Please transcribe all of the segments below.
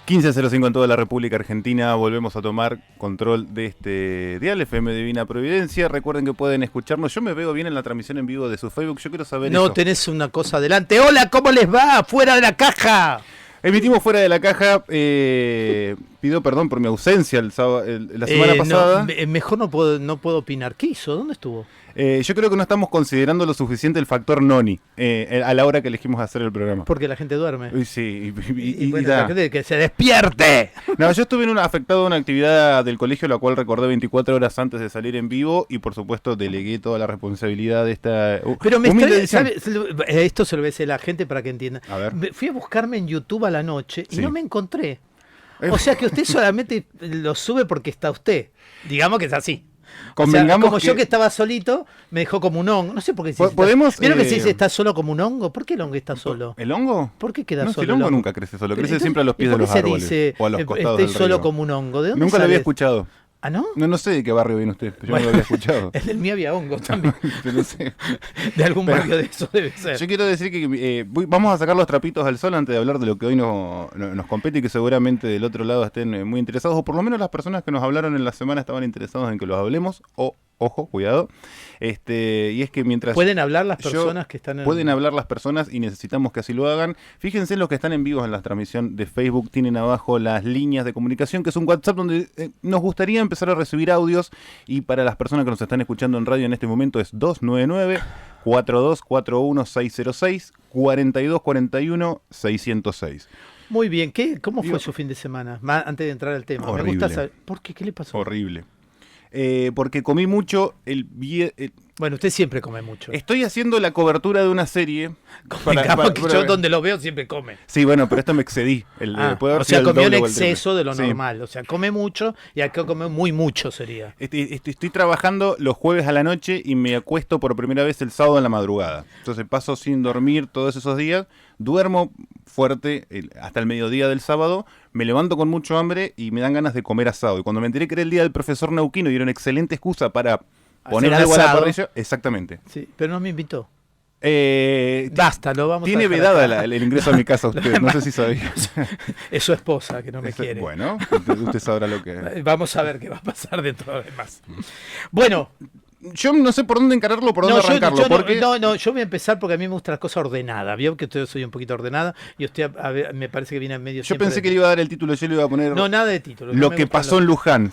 15:05 en toda la República Argentina. Volvemos a tomar control de este dial FM Divina Providencia. Recuerden que pueden escucharnos. Yo me veo bien en la transmisión en vivo de su Facebook. Yo quiero saber No, eso. tenés una cosa adelante. Hola, ¿cómo les va? ¡Fuera de la caja! Emitimos fuera de la caja. Pido perdón por mi ausencia la semana pasada. Mejor no puedo opinar. ¿Qué hizo? ¿Dónde estuvo? Yo creo que no estamos considerando lo suficiente el factor Noni a la hora que elegimos hacer el programa. Porque la gente duerme. Sí, Bueno, la gente que se despierte. No, yo estuve afectado a una actividad del colegio, la cual recordé 24 horas antes de salir en vivo y por supuesto delegué toda la responsabilidad de esta Pero me humilde extraña, edición. esto se lo voy a decir a la gente para que entienda. A ver. Fui a buscarme en YouTube a la noche y Sí. no me encontré. O sea que usted solamente lo sube porque está usted. Digamos que es así. O sea, Convengamos como yo que estaba solito, me dejó como un hongo. No sé por qué se dice. ¿Podemos, ¿Vieron que se dice está solo como un hongo? ¿Por qué el hongo está solo? ¿El hongo? ¿Por qué queda No, solo? el hongo nunca crece solo, crece Entonces, siempre a los pies ¿y de por los qué se árboles dice, o a los costados estoy del solo río? como un hongo? ¿De dónde Nunca lo sale? había escuchado. ¿Ah, no? No sé de qué barrio viene usted, pero yo no lo había escuchado. En el mío había hongos también. No sé. De algún barrio de eso debe ser. Yo quiero decir que vamos a sacar los trapitos al sol antes de hablar de lo que hoy nos compete y que seguramente del otro lado estén muy interesados, o por lo menos las personas que nos hablaron en la semana estaban interesados en que los hablemos, o, ojo, cuidado, y es que mientras... ¿Pueden hablar las personas que están en... Pueden hablar las personas y necesitamos que así lo hagan. Fíjense, los que están en vivos en la transmisión de Facebook tienen abajo las líneas de comunicación, que es un WhatsApp donde nos gustaría empezar a recibir audios, y para las personas que nos están escuchando en radio en este momento es 299-4241-606, 4241-606. Muy bien, ¿cómo fue su fin de semana? Antes de entrar al tema. Horrible. Me gusta saber. ¿Por qué? ¿Qué le pasó? Horrible. Porque comí mucho Bueno, usted siempre come mucho. estoy haciendo la cobertura de una serie. Yo donde lo veo siempre come. Sí, bueno, pero esto me excedí. Puede haber O sea, sido el comió en doble o el triple. exceso de lo Sí. normal. O sea, come mucho y acá come muy mucho sería. Estoy trabajando los jueves a la noche y me acuesto por primera vez el sábado en la madrugada. Entonces paso sin dormir todos esos días. Duermo fuerte hasta el mediodía del sábado. Me levanto con mucho hambre y me dan ganas de comer asado. Y cuando me enteré que era el día del profesor Neuquino y era una excelente excusa para poner un algo a la asado. parrilla. Exactamente. Sí, pero no me invitó. Basta, lo vamos tiene a dejar vedada acá. el ingreso a mi casa usted. No sé si sabía. Es su esposa que no me quiere. Bueno, usted sabrá lo que... Vamos a ver qué va a pasar dentro de más. Bueno, Yo no sé por dónde encararlo, por dónde arrancarlo. Porque... yo voy a empezar porque a mí me gustan las cosas ordenadas. Vio que yo soy un poquito ordenada y usted me parece que viene en medio. Yo pensé que le iba a dar el título, yo le iba a poner... No, nada de título. Lo que pasó en Luján.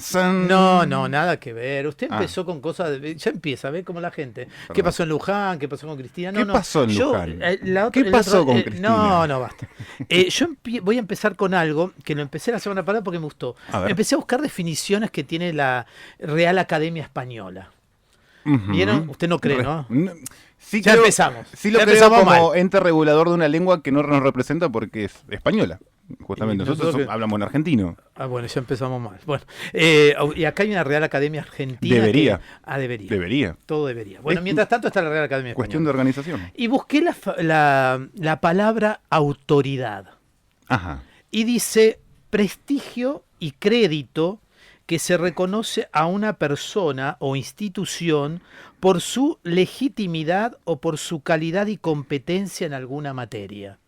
No, nada que ver. Usted empezó con cosas, ya empieza, ¿ve? Como la gente. Perdón. ¿Qué pasó en Luján? ¿Qué pasó con Cristina? ¿Qué pasó en Luján? ¿Qué pasó con Cristina? No, basta. Yo voy a empezar con algo que lo empecé la semana pasada porque me gustó. A ver. Empecé a buscar definiciones que tiene la Real Academia Española. Ujú. ¿Vieron? Usted no cree, ¿no? Ya empezamos. Sí lo Ya creo empezamos como mal. ente regulador de una lengua que no nos representa porque es española. Justamente, Y nosotros hablamos en argentino. Bueno, ya empezamos mal. Bueno, y acá hay una Real Academia Argentina. Debería. Debería. Debería. Todo debería. Bueno, Es mientras tanto está la Real Academia Cuestión de Española. organización. Y busqué la palabra autoridad. Ajá. Y dice prestigio y crédito que se reconoce a una persona o institución por su legitimidad o por su calidad y competencia en alguna materia.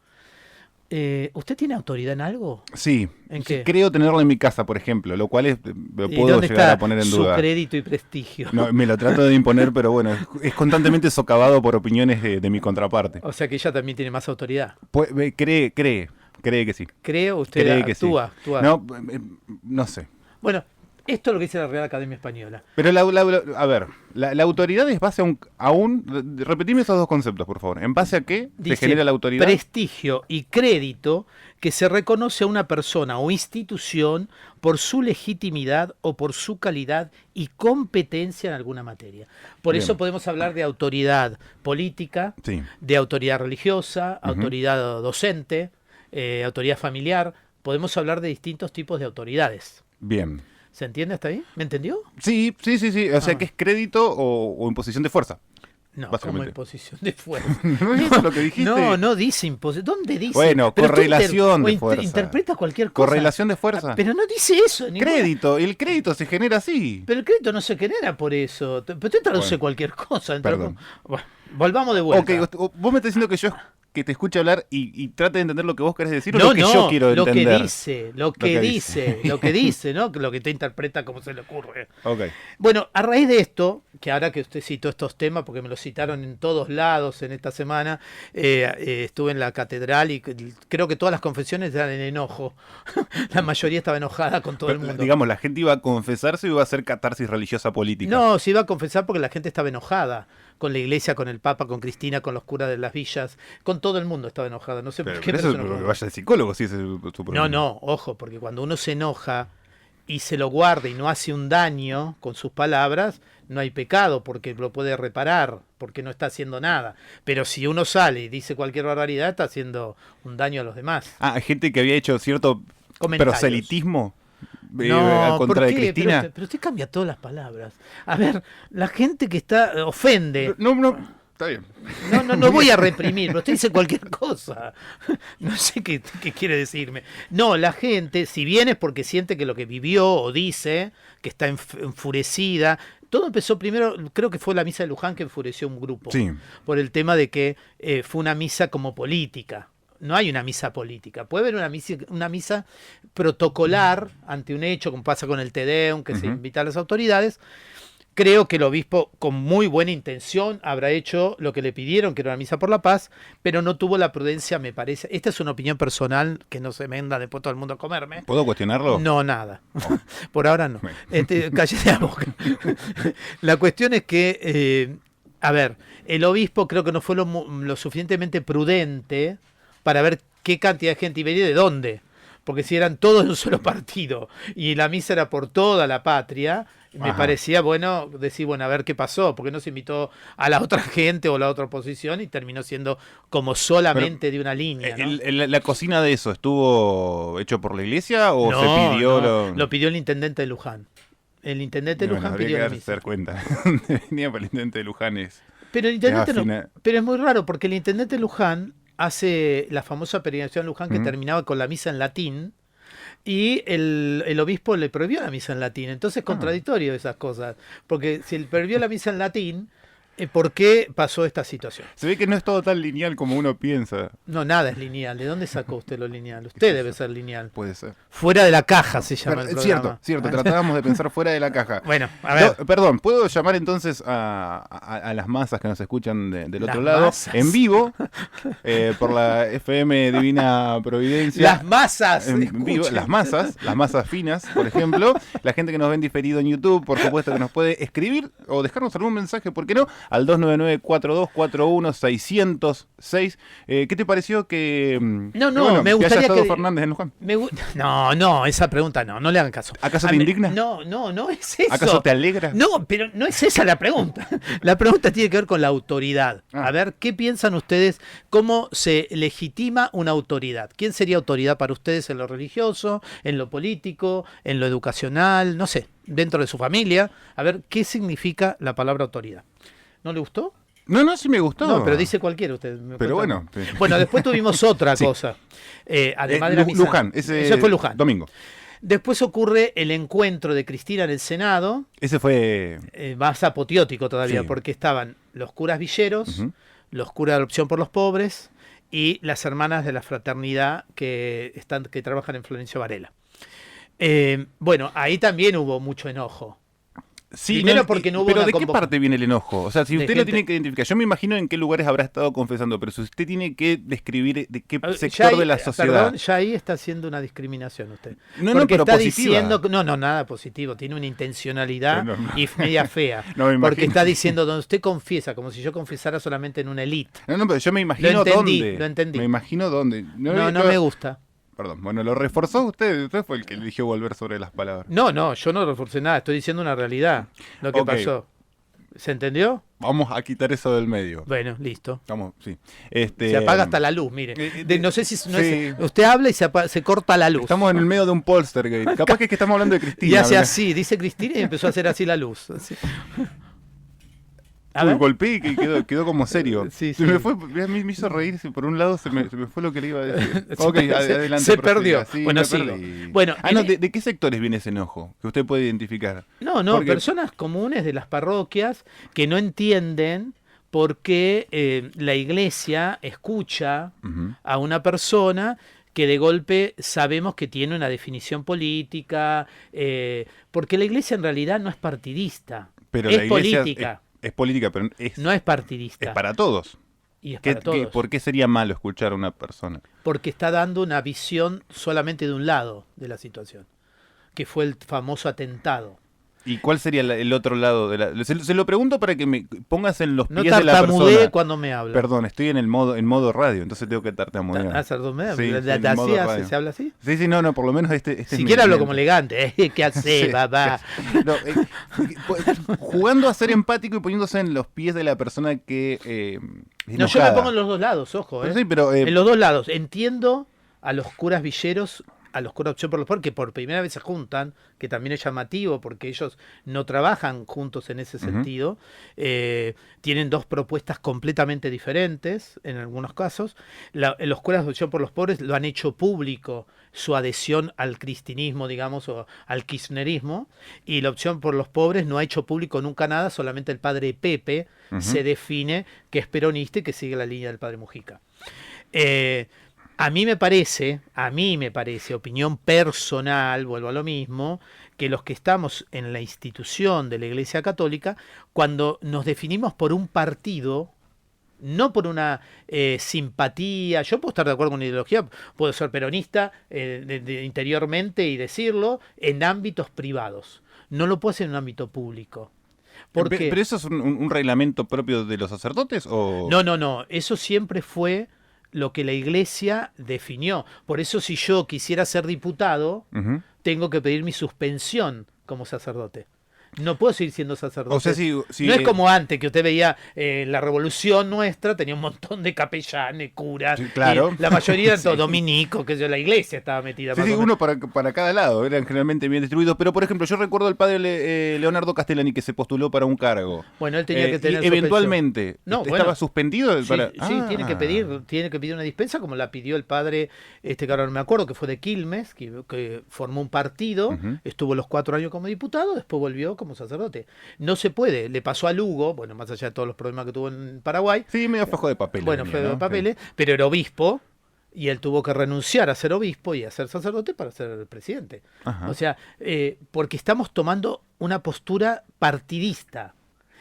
¿Usted tiene autoridad en algo? Sí. ¿En qué? Creo tenerlo en mi casa, por ejemplo, lo cual lo ¿Y puedo dónde llegar está a poner en su duda. crédito y prestigio? No, me lo trato de imponer, pero bueno, es constantemente socavado por opiniones de mi contraparte. O sea que ella también tiene más autoridad. Cree que sí. ¿Cree o usted Cree que actúa? sí. No sé. Bueno, esto es lo que dice la Real Academia Española. Pero a ver, la autoridad es base repetime esos dos conceptos, por favor. ¿En base a qué se Dice, genera la autoridad? prestigio y crédito que se reconoce a una persona o institución por su legitimidad o por su calidad y competencia en alguna materia. Por Bien. eso podemos hablar de autoridad política, Sí. de autoridad religiosa, autoridad docente, autoridad familiar. Podemos hablar de distintos tipos de autoridades. Bien. ¿Se entiende hasta ahí? ¿Me entendió? Sí. O sea, que es crédito o imposición de fuerza. No, como Básicamente. imposición de fuerza. ¿No es eso lo que dijiste? No dice imposición. ¿Dónde dice? Bueno, Pero usted correlación de fuerza. Interpreta cualquier cosa. Correlación de fuerza. Pero no dice eso. Crédito. Y el crédito se genera así. Pero el crédito no se genera por eso. Pero usted traduce Bueno. cualquier cosa. Perdón. Bueno, volvamos de vuelta. Ok, vos me estás diciendo que yo que te escuche hablar y trate de entender lo que vos querés decir o lo que yo quiero entender. Lo que dice, ¿no? Lo que te interpreta como se le ocurre. Okay. Bueno, a raíz de esto, que ahora que usted citó estos temas, porque me los citaron en todos lados en esta semana, estuve en la catedral y creo que todas las confesiones eran en enojo. La mayoría estaba enojada con todo el mundo. Digamos, la gente iba a confesarse o iba a hacer catarsis religiosa política. No, se iba a confesar porque la gente estaba enojada. Con la iglesia, con el papa, con Cristina, con los curas de las villas, con todo el mundo estaba enojada. No sé por qué. Pero eso es porque vaya al psicólogo, si ese es su problema. No, ojo, porque cuando uno se enoja y se lo guarda y no hace un daño con sus palabras, no hay pecado porque lo puede reparar, porque no está haciendo nada. Pero si uno sale y dice cualquier barbaridad, está haciendo un daño a los demás. Hay gente que había hecho cierto proselitismo. No, contra ¿por qué? de Cristina. Pero usted cambia todas las palabras. A ver, la gente que está ofende. No, está bien. No voy a reprimir, pero usted dice cualquier cosa. No sé qué quiere decirme. No, la gente, si bien es porque siente que lo que vivió o dice, que está enfurecida. Todo empezó primero, creo que fue la misa de Luján que enfureció un grupo. Sí. Por el tema de que fue una misa como política. No hay una misa política. Puede haber una misa protocolar ante un hecho, como pasa con el Te Deum, que se invita a las autoridades. Creo que el obispo, con muy buena intención, habrá hecho lo que le pidieron, que era una misa por la paz, pero no tuvo la prudencia, me parece. Esta es una opinión personal, que no se menda después todo el mundo a comerme. ¿Puedo cuestionarlo? No, nada. Por ahora no. Cállate la boca. La cuestión es que, a ver, el obispo creo que no fue lo suficientemente prudente para ver qué cantidad de gente iba a ir y de dónde. Porque si eran todos de un solo partido y la misa era por toda la patria, me parecía bueno decir, bueno, a ver qué pasó, porque no se invitó a la otra gente o la otra oposición y terminó siendo como solamente de una línea, ¿no? ¿La cocina de eso estuvo hecho por la iglesia o se pidió? No, lo pidió el intendente de Luján. El intendente de Luján pidió la misa. Se dar cuenta. Venía para el intendente de Luján Pero el intendente pero es muy raro porque el intendente de Luján hace la famosa peregrinación a Luján que terminaba con la misa en latín y el obispo le prohibió la misa en latín. Entonces es contradictorio esas cosas, porque si él prohibió la misa en latín, ¿por qué pasó esta situación? Se ve que no es todo tan lineal como uno piensa. No, nada es lineal. ¿De dónde sacó usted lo lineal? Usted debe ser lineal. Puede ser. Fuera de la caja se llama el programa. Cierto. Tratábamos de pensar fuera de la caja. Bueno, a ver. Perdón, ¿puedo llamar entonces a las masas que nos escuchan del otro lado? Masas. En vivo, por la FM Divina Providencia. Las masas. En vivo, las masas finas, por ejemplo. La gente que nos ve en diferido en YouTube, por supuesto que nos puede escribir o dejarnos algún mensaje, ¿por qué no? Al 299-4241-606. ¿Qué te pareció que, me gustaría haya estado que Fernández en Luján? No, esa pregunta no le hagan caso. ¿Acaso te indigna? No es eso. ¿Acaso te alegra? No, pero no es esa la pregunta. La pregunta tiene que ver con la autoridad. A ver, ¿qué piensan ustedes? ¿Cómo se legitima una autoridad? ¿Quién sería autoridad para ustedes en lo religioso, en lo político, en lo educacional? No sé, dentro de su familia. A ver, ¿qué significa la palabra autoridad? ¿No le gustó? No, sí me gustó. No, pero dice cualquiera usted. Pero bueno. Bueno, después tuvimos otra cosa. Además de la misa. Luján, eso fue Luján. Domingo. Después ocurre el encuentro de Cristina en el Senado. Ese fue... más apoteótico todavía, porque estaban los curas villeros, los curas de adopción por los pobres y las hermanas de la fraternidad que trabajan en Florencio Varela. Bueno, ahí también hubo mucho enojo. Sí, primero porque no hubo pero una ¿de qué parte viene el enojo? O sea, si usted lo tiene que identificar, yo me imagino en qué lugares habrá estado confesando, pero si usted tiene que describir de qué sector de la sociedad... Perdón, ya ahí está haciendo una discriminación usted. No, porque pero está positiva. Diciendo... No, nada positivo, tiene una intencionalidad y media fea. No me imagino. Porque está diciendo donde usted confiesa, como si yo confesara solamente en una elite. No, pero yo me imagino Lo dónde. entendí. Me imagino dónde. No me gusta. Perdón, bueno, lo reforzó usted fue el que eligió volver sobre las palabras. No, yo no reforcé nada, estoy diciendo una realidad, lo que pasó. ¿Se entendió? Vamos a quitar eso del medio. Bueno, listo. Vamos, sí. Se apaga hasta la luz, mire. No sé si usted habla y se corta la luz. Estamos en el medio de un poltergeist. Capaz que estamos hablando de Cristina. Y hace así, dice Cristina y empezó a hacer así la luz. Así. Golpeé y quedó como serio. Sí. Me hizo reír, por un lado se me fue lo que le iba a decir. Adelante. Se perdió. Sí, bueno, ¿de qué sectores viene ese enojo que usted puede identificar? No, personas comunes de las parroquias que no entienden porque la iglesia escucha Ujú. a una persona que de golpe sabemos que tiene una definición política, porque la iglesia en realidad no es partidista, Pero es la iglesia política, es política, pero no es es partidista, para todos. y es para todos, ¿Por qué sería malo escuchar a una persona? porque está dando una visión solamente de un lado de la situación, que fue el famoso atentado. ¿Y cuál sería el otro lado de la? Se lo pregunto para que me pongas en los No pies de la tartamudee persona. cuando me habla. Perdón, estoy en modo radio, entonces tengo que tartamudear. Tartamudea, Sí, ¿la- en la- modo así radio. se habla así? Sí, no, por lo menos este es Siquiera hablo mi- como elegante, ¿eh? ¿Qué hace, Sí. babá? No, jugando a ser empático y poniéndose en los pies de la persona que No, yo me enojada. pongo en los dos lados, ojo, Pero ¿eh? sí, pero En los dos lados. Entiendo a los curas villeros, a los curas de Opción por los Pobres, que por primera vez se juntan, que también es llamativo porque ellos no trabajan juntos en ese sentido. Tienen dos propuestas completamente diferentes en algunos casos. Los curas de Opción por los Pobres lo han hecho público su adhesión al cristinismo, digamos, o al kirchnerismo, y la Opción por los Pobres no ha hecho público nunca nada, solamente el padre Pepe se define que es peronista y que sigue la línea del padre Mujica. A mí me parece, opinión personal, vuelvo a lo mismo, que los que estamos en la institución de la Iglesia Católica, cuando nos definimos por un partido, no por una simpatía, yo puedo estar de acuerdo con una ideología, puedo ser peronista interiormente y decirlo, en ámbitos privados. No lo puedo hacer en un ámbito público. Porque, ¿Pero eso es un reglamento propio de los sacerdotes? ¿O? no, eso siempre fue lo que la iglesia definió. Por eso si yo quisiera ser diputado, Ujú. tengo que pedir mi suspensión como sacerdote. No puedo seguir siendo sacerdote. O sea, si, No es como antes, que usted veía la revolución nuestra, tenía un montón de capellanes, curas, Sí, claro. y la mayoría eran todos Sí. dominicos, que yo, la iglesia estaba metida. Sí, más sí, o menos. uno para cada lado, eran generalmente bien distribuidos. Pero, por ejemplo, yo recuerdo al padre Leonardo Castellani que se postuló para un cargo. Bueno, él tenía que tener y eventualmente No, estaba bueno, suspendido. Sí, para... sí, tiene que pedir una dispensa, como la pidió el padre, que ahora no me acuerdo, que fue de Quilmes, que formó un partido, Ujú. estuvo los 4 años como diputado, después volvió como sacerdote. No se puede, le pasó a Lugo, bueno, más allá de todos los problemas que tuvo en Paraguay, Sí, medio flojo de papeles. bueno, venía, fue de ¿no? papeles, pero era obispo, y él tuvo que renunciar a ser obispo y a ser sacerdote para ser el presidente. Ajá. O sea, porque estamos tomando una postura partidista.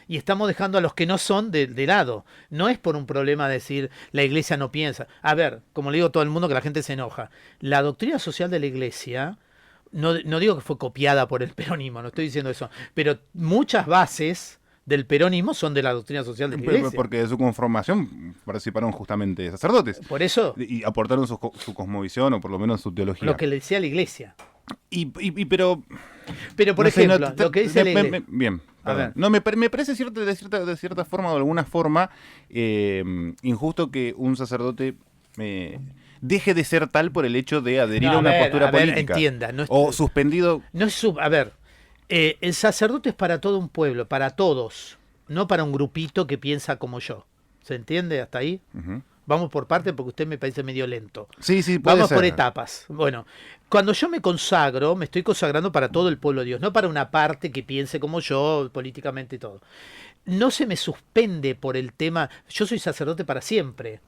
Y estamos dejando a los que no son de lado. No es por un problema de decir la iglesia no piensa. A ver, como le digo a todo el mundo que la gente se enoja. La doctrina social de la iglesia, no digo que fue copiada por el peronismo, no estoy diciendo eso, pero muchas bases del peronismo son de la doctrina social de la iglesia. Porque de su conformación participaron justamente sacerdotes. Por eso, Y aportaron su cosmovisión o por lo menos su teología. lo que le decía la iglesia. Pero Pero, por no sé, ejemplo, no, lo que dice la iglesia. bien. A Perdón. ver. No, me parece de cierta forma o de alguna forma injusto que un sacerdote deje de ser tal por el hecho de adherir No, a una postura a ver, política. entienda, no es- o suspendido. No es a ver, el sacerdote es para todo un pueblo, para todos, no para un grupito que piensa como yo. ¿Se entiende hasta ahí? Ujú. Vamos por parte porque usted me parece medio lento. Sí, puede Vamos ser. por etapas. Bueno, cuando yo me consagro, me estoy consagrando para todo el pueblo de Dios, no para una parte que piense como yo, políticamente y todo. No se me suspende por el tema, yo soy sacerdote para siempre.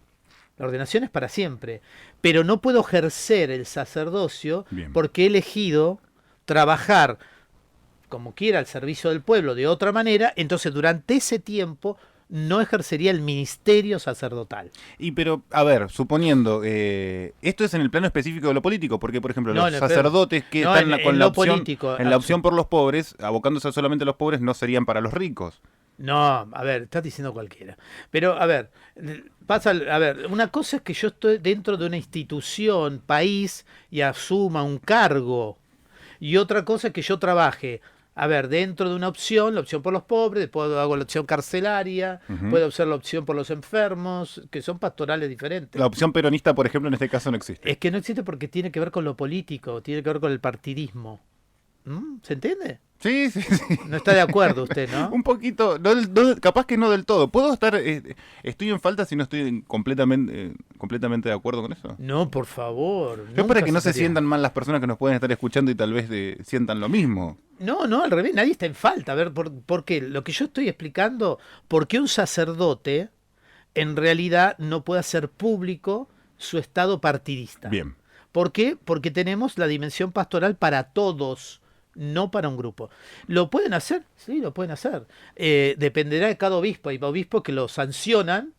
La ordenación es para siempre. Pero no puedo ejercer el sacerdocio Bien. porque he elegido trabajar como quiera al servicio del pueblo de otra manera, entonces durante ese tiempo no ejercería el ministerio sacerdotal. Pero, a ver, suponiendo, esto es en el plano específico de lo político, porque, por ejemplo, No, los en el sacerdotes que no, están en con la lo opción, político, en la opción por los pobres, abocándose solamente a los pobres, no serían para los ricos. No, a ver, estás diciendo cualquiera. Pero, a ver, una cosa es que yo estoy dentro de una institución, país, y asuma un cargo. Y otra cosa es que yo trabaje, a ver, dentro de una opción, la opción por los pobres, después hago la opción carcelaria, Ujú. puedo hacer la opción por los enfermos, que son pastorales diferentes. La opción peronista, por ejemplo, en este caso no existe. Es que no existe porque tiene que ver con lo político, tiene que ver con el partidismo. ¿Se entiende? Sí. No está de acuerdo usted, ¿no? Un poquito, capaz que no del todo. ¿Puedo estar, estoy en falta si no estoy completamente de acuerdo con eso? No, por favor. Es para nunca que no se estaría. sientan mal las personas que nos pueden estar escuchando y tal vez sientan lo mismo. No, al revés, nadie está en falta. A ver, ¿por qué? Lo que yo estoy explicando, ¿por qué un sacerdote en realidad no puede hacer público su estado partidista? Bien. ¿Por qué? Porque tenemos la dimensión pastoral para todos, no para un grupo. ¿Lo pueden hacer? Sí, lo pueden hacer. Dependerá de cada obispo. Hay obispos que lo sancionan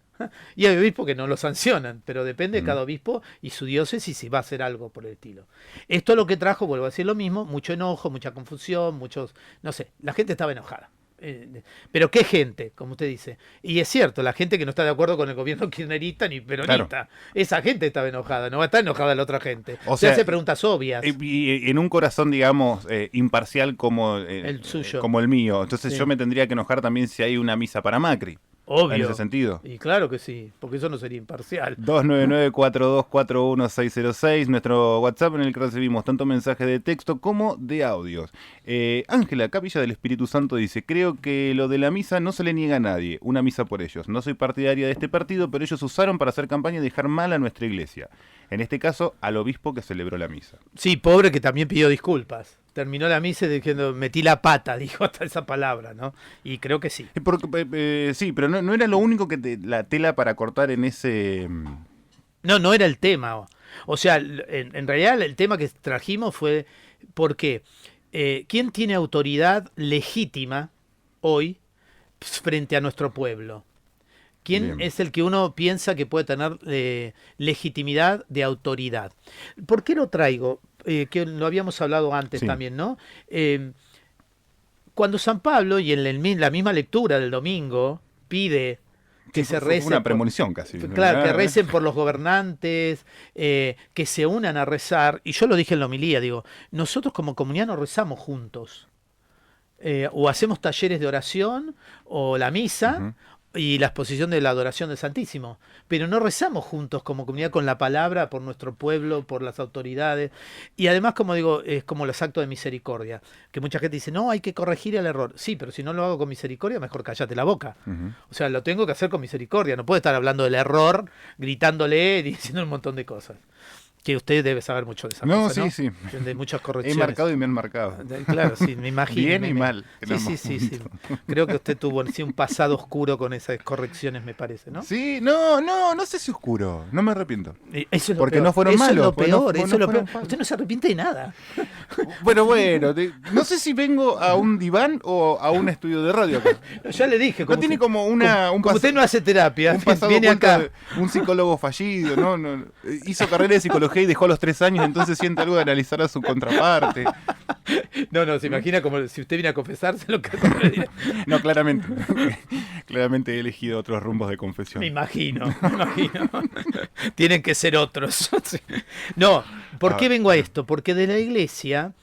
y hay obispos que no lo sancionan, pero depende de cada obispo y su diócesis si va a hacer algo por el estilo. Esto lo que trajo, vuelvo a decir lo mismo, mucho enojo, mucha confusión, no sé, la gente estaba enojada. Pero qué gente, como usted dice. Y es cierto, la gente que no está de acuerdo con el gobierno kirchnerista ni peronista. Claro. Esa gente estaba enojada, no va a estar enojada la otra gente. O Se sea, hace preguntas obvias. Y en un corazón, digamos, imparcial como, El suyo. como el mío. Entonces Sí. yo me tendría que enojar también si hay una misa para Macri. Obvio. En ese sentido. Y claro que sí, porque eso no sería imparcial. 299-4241-606, nuestro WhatsApp en el que recibimos tanto mensajes de texto como de audios. Ángela, Capilla del Espíritu Santo dice, creo que lo de la misa no se le niega a nadie, una misa por ellos. No soy partidaria de este partido, pero ellos usaron para hacer campaña y dejar mal a nuestra iglesia. En este caso, al obispo que celebró la misa. Sí, pobre que también pidió disculpas. Terminó la misa diciendo, metí la pata, dijo hasta esa palabra, ¿no? Y creo que sí. Sí, pero no era lo único que la tela para cortar en ese... No era el tema. O sea, en realidad el tema que trajimos fue, ¿por qué? ¿Quién tiene autoridad legítima hoy frente a nuestro pueblo? ¿Quién Bien. es el que uno piensa que puede tener legitimidad de autoridad? ¿Por qué lo traigo? Que lo habíamos hablado antes Sí. también, ¿no? Cuando San Pablo, y en la misma lectura del domingo, pide que Sí, se fue rece una premonición casi. Claro, que recen por los gobernantes, que se unan a rezar. Y yo lo dije en la homilía, digo, nosotros como comunidad no rezamos juntos. O hacemos talleres de oración, o la misa, Ujú. y la exposición de la adoración del Santísimo. Pero no rezamos juntos como comunidad con la palabra, por nuestro pueblo, por las autoridades. Y además, como digo, es como los actos de misericordia. Que mucha gente dice, no, hay que corregir el error. Sí, pero si no lo hago con misericordia, mejor cállate la boca. Ujú. O sea, lo tengo que hacer con misericordia. No puedo estar hablando del error, gritándole y diciendo un montón de cosas. Que usted debe saber mucho de esa No, cosa, ¿no? sí. De muchas He correcciones. marcado y me han marcado. Claro, sí, me imagino. Bien y mal. en Sí, ambos sí. Creo que usted tuvo sí, un pasado oscuro con esas correcciones, me parece, ¿no? Sí, no sé si oscuro. No me arrepiento. Eso es lo Porque peor. no fueron eso malos, Es lo porque no- peor, no eso es lo fueron peor. malos. Usted no se arrepiente de nada. Bueno, no sé si vengo a un diván o a un estudio de radio acá. Ya le dije. No tiene usted- como un como usted no hace terapia, un pasado viene oculto acá. de un psicólogo fallido, ¿no? Hizo carrera de psicología y dejó a los 3 años, entonces siente algo de analizar a su contraparte. No, se imagina como si usted viene a confesarse lo que No, claramente. Claramente he elegido otros rumbos de confesión. Me imagino. Tienen que ser otros. Sí. No, ¿por qué vengo a esto? Porque de la iglesia,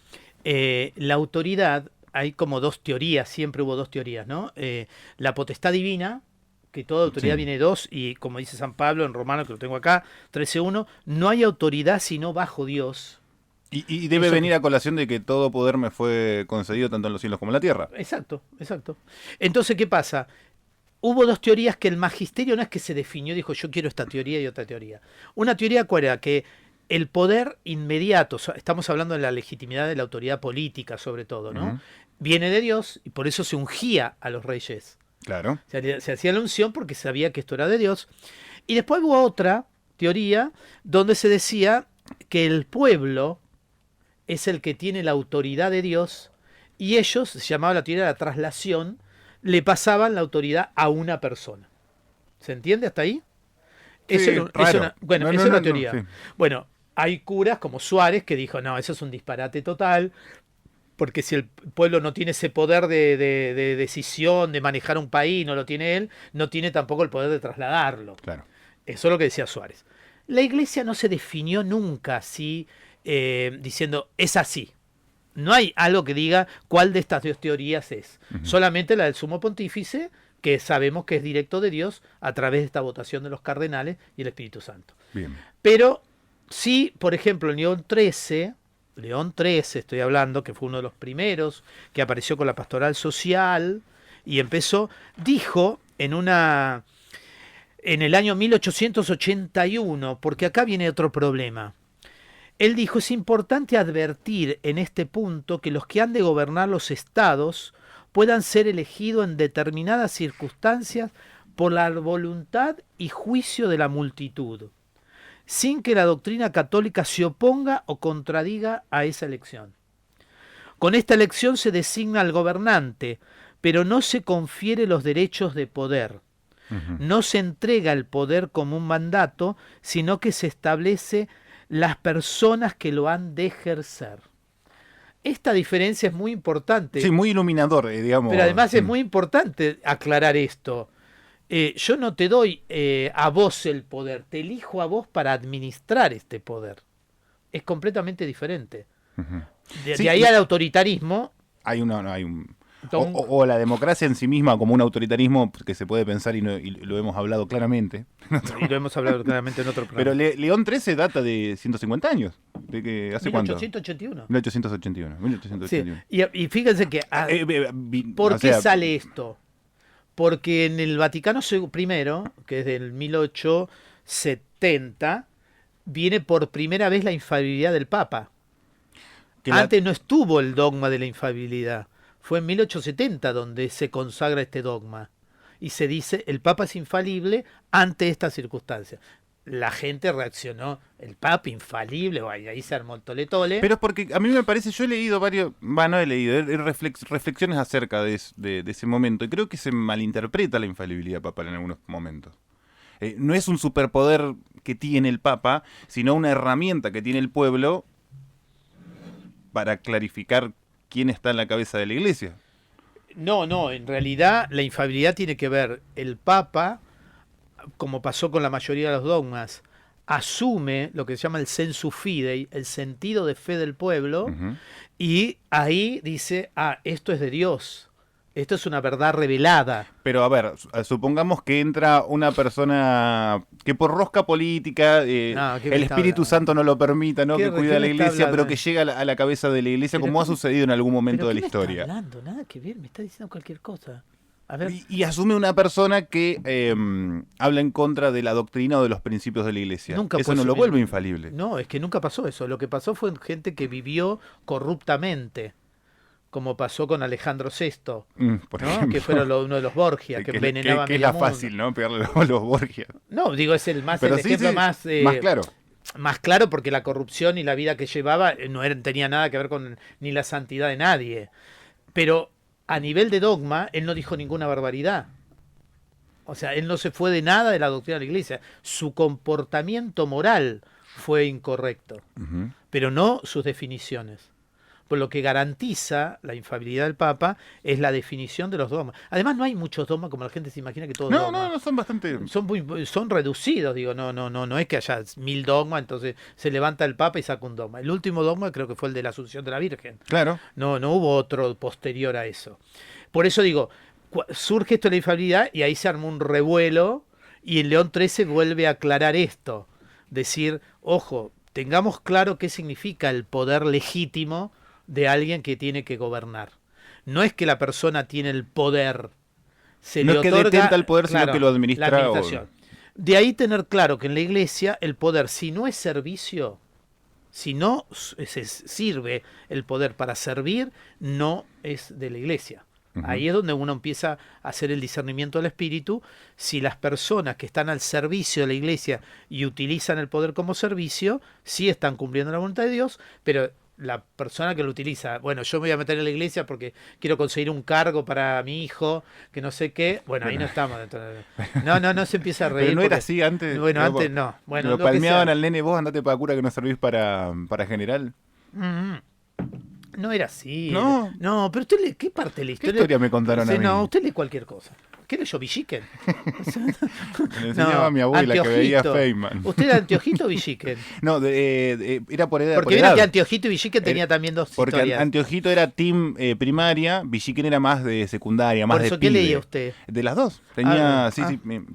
la autoridad, hay como dos teorías, siempre hubo dos teorías, ¿no? La potestad divina, que toda autoridad Sí. viene de dos, y como dice San Pablo en Romano, que lo tengo acá, 13:1, no hay autoridad sino bajo Dios. Y debe Eso- venir a colación de que todo poder me fue concedido tanto en los cielos como en la tierra. Exacto. Entonces, ¿qué pasa? Hubo dos teorías que el magisterio no es que se definió, dijo yo quiero esta teoría y otra teoría. Una teoría cuál era, que el poder inmediato, estamos hablando de la legitimidad de la autoridad política sobre todo, ¿no? Ujú. Viene de Dios y por eso se ungía a los reyes. Claro. Se hacía la unción porque sabía que esto era de Dios. Y después hubo otra teoría donde se decía que el pueblo es el que tiene la autoridad de Dios y ellos, se llamaba la teoría de la traslación, le pasaban la autoridad a una persona. ¿Se entiende hasta ahí? Sí, Eso raro. bueno, No, esa no, es una no, teoría. sí. Bueno, hay curas como Suárez que dijo, no, eso es un disparate total, porque si el pueblo no tiene ese poder de decisión, de manejar un país, no lo tiene él, no tiene tampoco el poder de trasladarlo. Claro. Eso es lo que decía Suárez. La iglesia no se definió nunca así, diciendo, es así. No hay algo que diga cuál de estas dos teorías es. Ujú. Solamente la del sumo pontífice, que sabemos que es directo de Dios a través de esta votación de los cardenales y el Espíritu Santo. Bien. Pero sí, por ejemplo, León XIII estoy hablando, que fue uno de los primeros que apareció con la pastoral social y dijo en el año 1881, porque acá viene otro problema. Él dijo, es importante advertir en este punto que los que han de gobernar los estados puedan ser elegidos en determinadas circunstancias por la voluntad y juicio de la multitud, sin que la doctrina católica se oponga o contradiga a esa elección. Con esta elección se designa al gobernante, pero no se confiere los derechos de poder. No se entrega el poder como un mandato, sino que se establece las personas que lo han de ejercer. Esta diferencia es muy importante. Sí, muy iluminador, digamos. Pero además es muy importante aclarar esto. Yo no te doy a vos el poder, te elijo a vos para administrar este poder. Es completamente diferente. De ahí al autoritarismo. Hay un... O la democracia en sí misma como un autoritarismo que se puede pensar y lo hemos hablado claramente. Y lo hemos hablado claramente en otro programa. Pero León XIII data de 150 años. ¿De que hace 1881. 1881. 1881. Sí. Y fíjense que... ¿Por qué sale esto? Porque en el Vaticano I, que es del 1870, viene por primera vez la infalibilidad del Papa. Antes no estuvo el dogma de la infalibilidad. Fue en 1870 donde se consagra este dogma. Y se dice, el Papa es infalible ante estas circunstancias. La gente reaccionó, el Papa infalible, y ahí se armó el tole-tole. Pero es porque a mí me parece, yo he leído no he leído, reflexiones acerca de ese momento, y creo que se malinterpreta la infalibilidad papal en algunos momentos. No es un superpoder que tiene el Papa, sino una herramienta que tiene el pueblo para clarificar quién está en la cabeza de la Iglesia. No, en realidad la infalibilidad tiene que ver, el Papa, como pasó con la mayoría de los dogmas, asume lo que se llama el sensu fidei, el sentido de fe del pueblo, y ahí dice, esto es de Dios, esto es una verdad revelada. Pero a ver, supongamos que entra una persona que por rosca política, el Espíritu Santo no lo permita, ¿no? Que cuida a la Iglesia, pero que llega a la cabeza de la Iglesia, como ha sucedido en algún momento de la historia. Está hablando? Nada que ver, me está diciendo cualquier cosa. A ver. Y asume una persona que habla en contra de la doctrina o de los principios de la Iglesia. Eso no lo vuelve infalible. No, es que nunca pasó eso. Lo que pasó fue gente que vivió corruptamente, como pasó con Alejandro VI, por ¿no? ejemplo, que fueron uno de los Borgia, que envenenaban a medio mundo. Es la fácil, ¿no? Pegarle a los Borgia. No, digo, es el ejemplo más claro. Más claro, porque la corrupción y la vida que llevaba tenía nada que ver con ni la santidad de nadie. Pero a nivel de dogma, él no dijo ninguna barbaridad. O sea, él no se fue de nada de la doctrina de la Iglesia. Su comportamiento moral fue incorrecto, pero no sus definiciones. Por lo que garantiza la infalibilidad del Papa es la definición de los dogmas. Además, no hay muchos dogmas como la gente se imagina que todos dogmas. No, son bastante... Son reducidos, digo, no es que haya 1000 dogmas, entonces se levanta el Papa y saca un dogma. El último dogma creo que fue el de la Asunción de la Virgen. Claro. No hubo otro posterior a eso. Por eso digo, surge esto de la infalibilidad y ahí se armó un revuelo y en León XIII vuelve a aclarar esto. Decir, ojo, tengamos claro qué significa el poder legítimo de alguien que tiene que gobernar. No es que la persona tiene el poder, no es que detenta el poder, sino que lo administra. La administración. De ahí tener claro que en la Iglesia el poder, si no es servicio, si no se sirve el poder para servir, no es de la Iglesia. Ahí es donde uno empieza a hacer el discernimiento del espíritu. Si las personas que están al servicio de la Iglesia y utilizan el poder como servicio, sí están cumpliendo la voluntad de Dios, pero la persona que lo utiliza, bueno, yo me voy a meter en la Iglesia porque quiero conseguir un cargo para mi hijo, que no sé qué, ahí no estamos dentro de... No se empieza a reír. Pero no era así antes. Bueno, antes no. Bueno, lo palmeaban al nene, vos andate para cura que no servís para general. No era así. No, pero usted ¿qué parte de la historia? ¿Qué historia me contaron a mí? No, usted lee cualquier cosa. ¿Qué leyó Villiquen? Me enseñaba a mi abuela que veía Feynman. ¿Usted era Anteojito o Villiquen? No, era por edad. Porque vieron que Anteojito y Villiquen tenía también dos porque historias. Anteojito era team primaria, Villiquen era más de secundaria, más de pibe. ¿Qué leía usted? De las dos.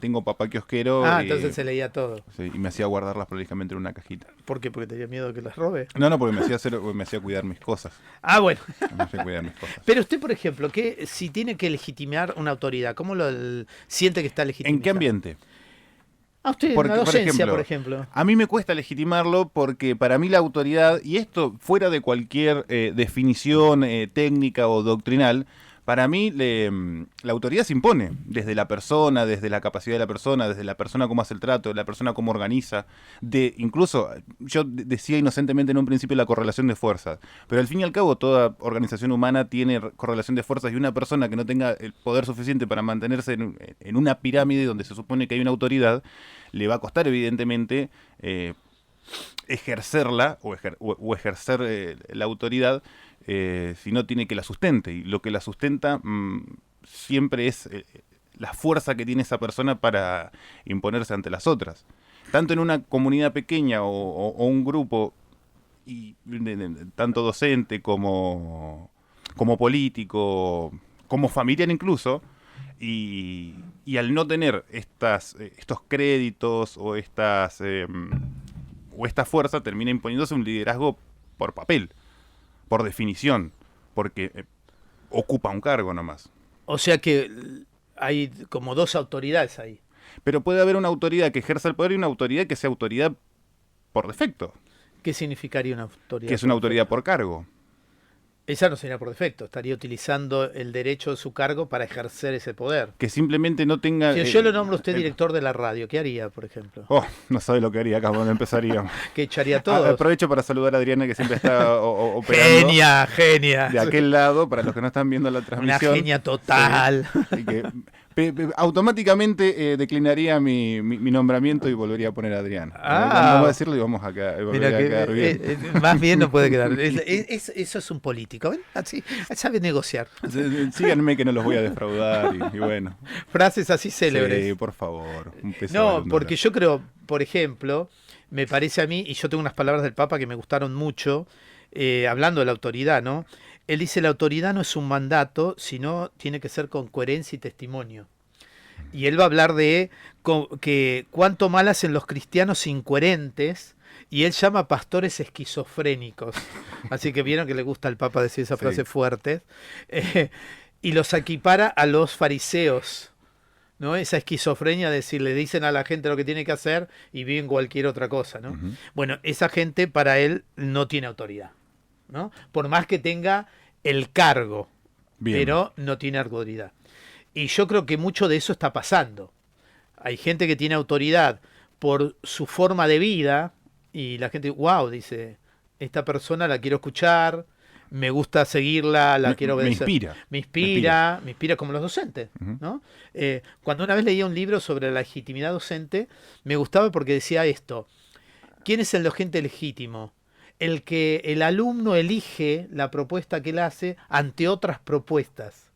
Tengo papá kiosquero. Entonces se leía todo. Sí, y me hacía guardarlas prolijamente en una cajita. ¿Por qué? ¿Porque tenía miedo de que las robe? No, porque me hacía cuidar mis cosas. Bueno. Me hacía cuidar mis cosas. Pero usted, por ejemplo, si tiene que legitimar una autoridad, ¿cómo lo siente que está legitimado? ¿En qué ambiente? A usted, Porque, la docencia, por por ejemplo. a mí me cuesta legitimarlo porque para mí la autoridad, y esto fuera de cualquier definición técnica o doctrinal, para mí la autoridad se impone desde la persona, desde la capacidad de la persona, desde la persona cómo hace el trato, de la persona cómo organiza, incluso yo decía inocentemente en un principio la correlación de fuerzas, pero al fin y al cabo toda organización humana tiene correlación de fuerzas y una persona que no tenga el poder suficiente para mantenerse en una pirámide donde se supone que hay una autoridad, le va a costar evidentemente ejercerla o ejercer la autoridad si no tiene que la sustente. Y lo que la sustenta siempre es la fuerza que tiene esa persona para imponerse ante las otras. Tanto en una comunidad pequeña o un grupo, y tanto docente como político, como familiar incluso, y al no tener estos créditos o esta fuerza, termina imponiéndose un liderazgo por papel, por definición, porque ocupa un cargo nomás. O sea que hay como dos autoridades ahí. Pero puede haber una autoridad que ejerza el poder y una autoridad que sea autoridad por defecto, ¿Qué significaría una autoridad? que es una autoridad por cargo. Esa no sería por defecto, estaría utilizando el derecho de su cargo para ejercer ese poder. Que simplemente no tenga... Si yo lo nombro a usted director de la radio, ¿qué haría, por ejemplo? Oh, no sabe lo que haría acá cuando empezaríamos. ¿Que echaría a todos? Aprovecho para saludar a Adriana, que siempre está operando. Genia. De aquel lado, para los que no están viendo la transmisión. Una genia total. Sí, y que automáticamente declinaría mi nombramiento y volvería a poner a Adriana. Vamos a decirlo y vamos a quedar bien. Más bien no puede quedar. Eso es un político. ¿Ven? Así, sabe negociar. Síganme que no los voy a defraudar y bueno. Frases así célebres. Sí, por favor. No, porque yo creo, por ejemplo, me parece a mí, y yo tengo unas palabras del Papa que me gustaron mucho, hablando de la autoridad, ¿no? Él dice, la autoridad no es un mandato, sino tiene que ser con coherencia y testimonio. Y él va a hablar de que cuánto mal hacen los cristianos incoherentes, y él llama pastores esquizofrénicos. Así que vieron que le gusta al Papa decir esa frase fuerte. Y los equipara a los fariseos, ¿no? Esa esquizofrenia de decir, le dicen a la gente lo que tiene que hacer y viven cualquier otra cosa, ¿no? Uh-huh. Bueno, esa gente para él no tiene autoridad, ¿no? Por más que tenga el cargo, pero no tiene autoridad. Y yo creo que mucho de eso está pasando. Hay gente que tiene autoridad por su forma de vida y la gente, wow, dice, esta persona la quiero escuchar, me gusta seguirla, la quiero obedecer. Me inspira como los docentes, ¿no? Cuando una vez leía un libro sobre la legitimidad docente, me gustaba porque decía esto: ¿quién es el docente legítimo? El que el alumno elige la propuesta que él hace ante otras propuestas.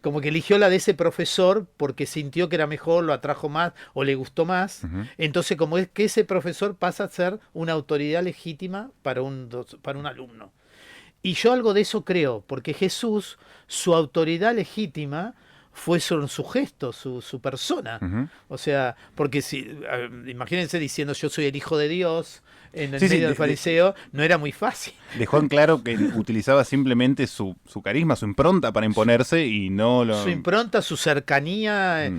Como que eligió la de ese profesor porque sintió que era mejor, lo atrajo más o le gustó más. Entonces, como es que ese profesor pasa a ser una autoridad legítima para un alumno. Y yo algo de eso creo, porque Jesús, su autoridad legítima fue su gesto, su persona. O sea, porque imagínense diciendo yo soy el hijo de Dios en el medio del fariseo, no era muy fácil. Dejó en claro que utilizaba simplemente su carisma, su impronta para imponerse y no lo... Su impronta, su cercanía,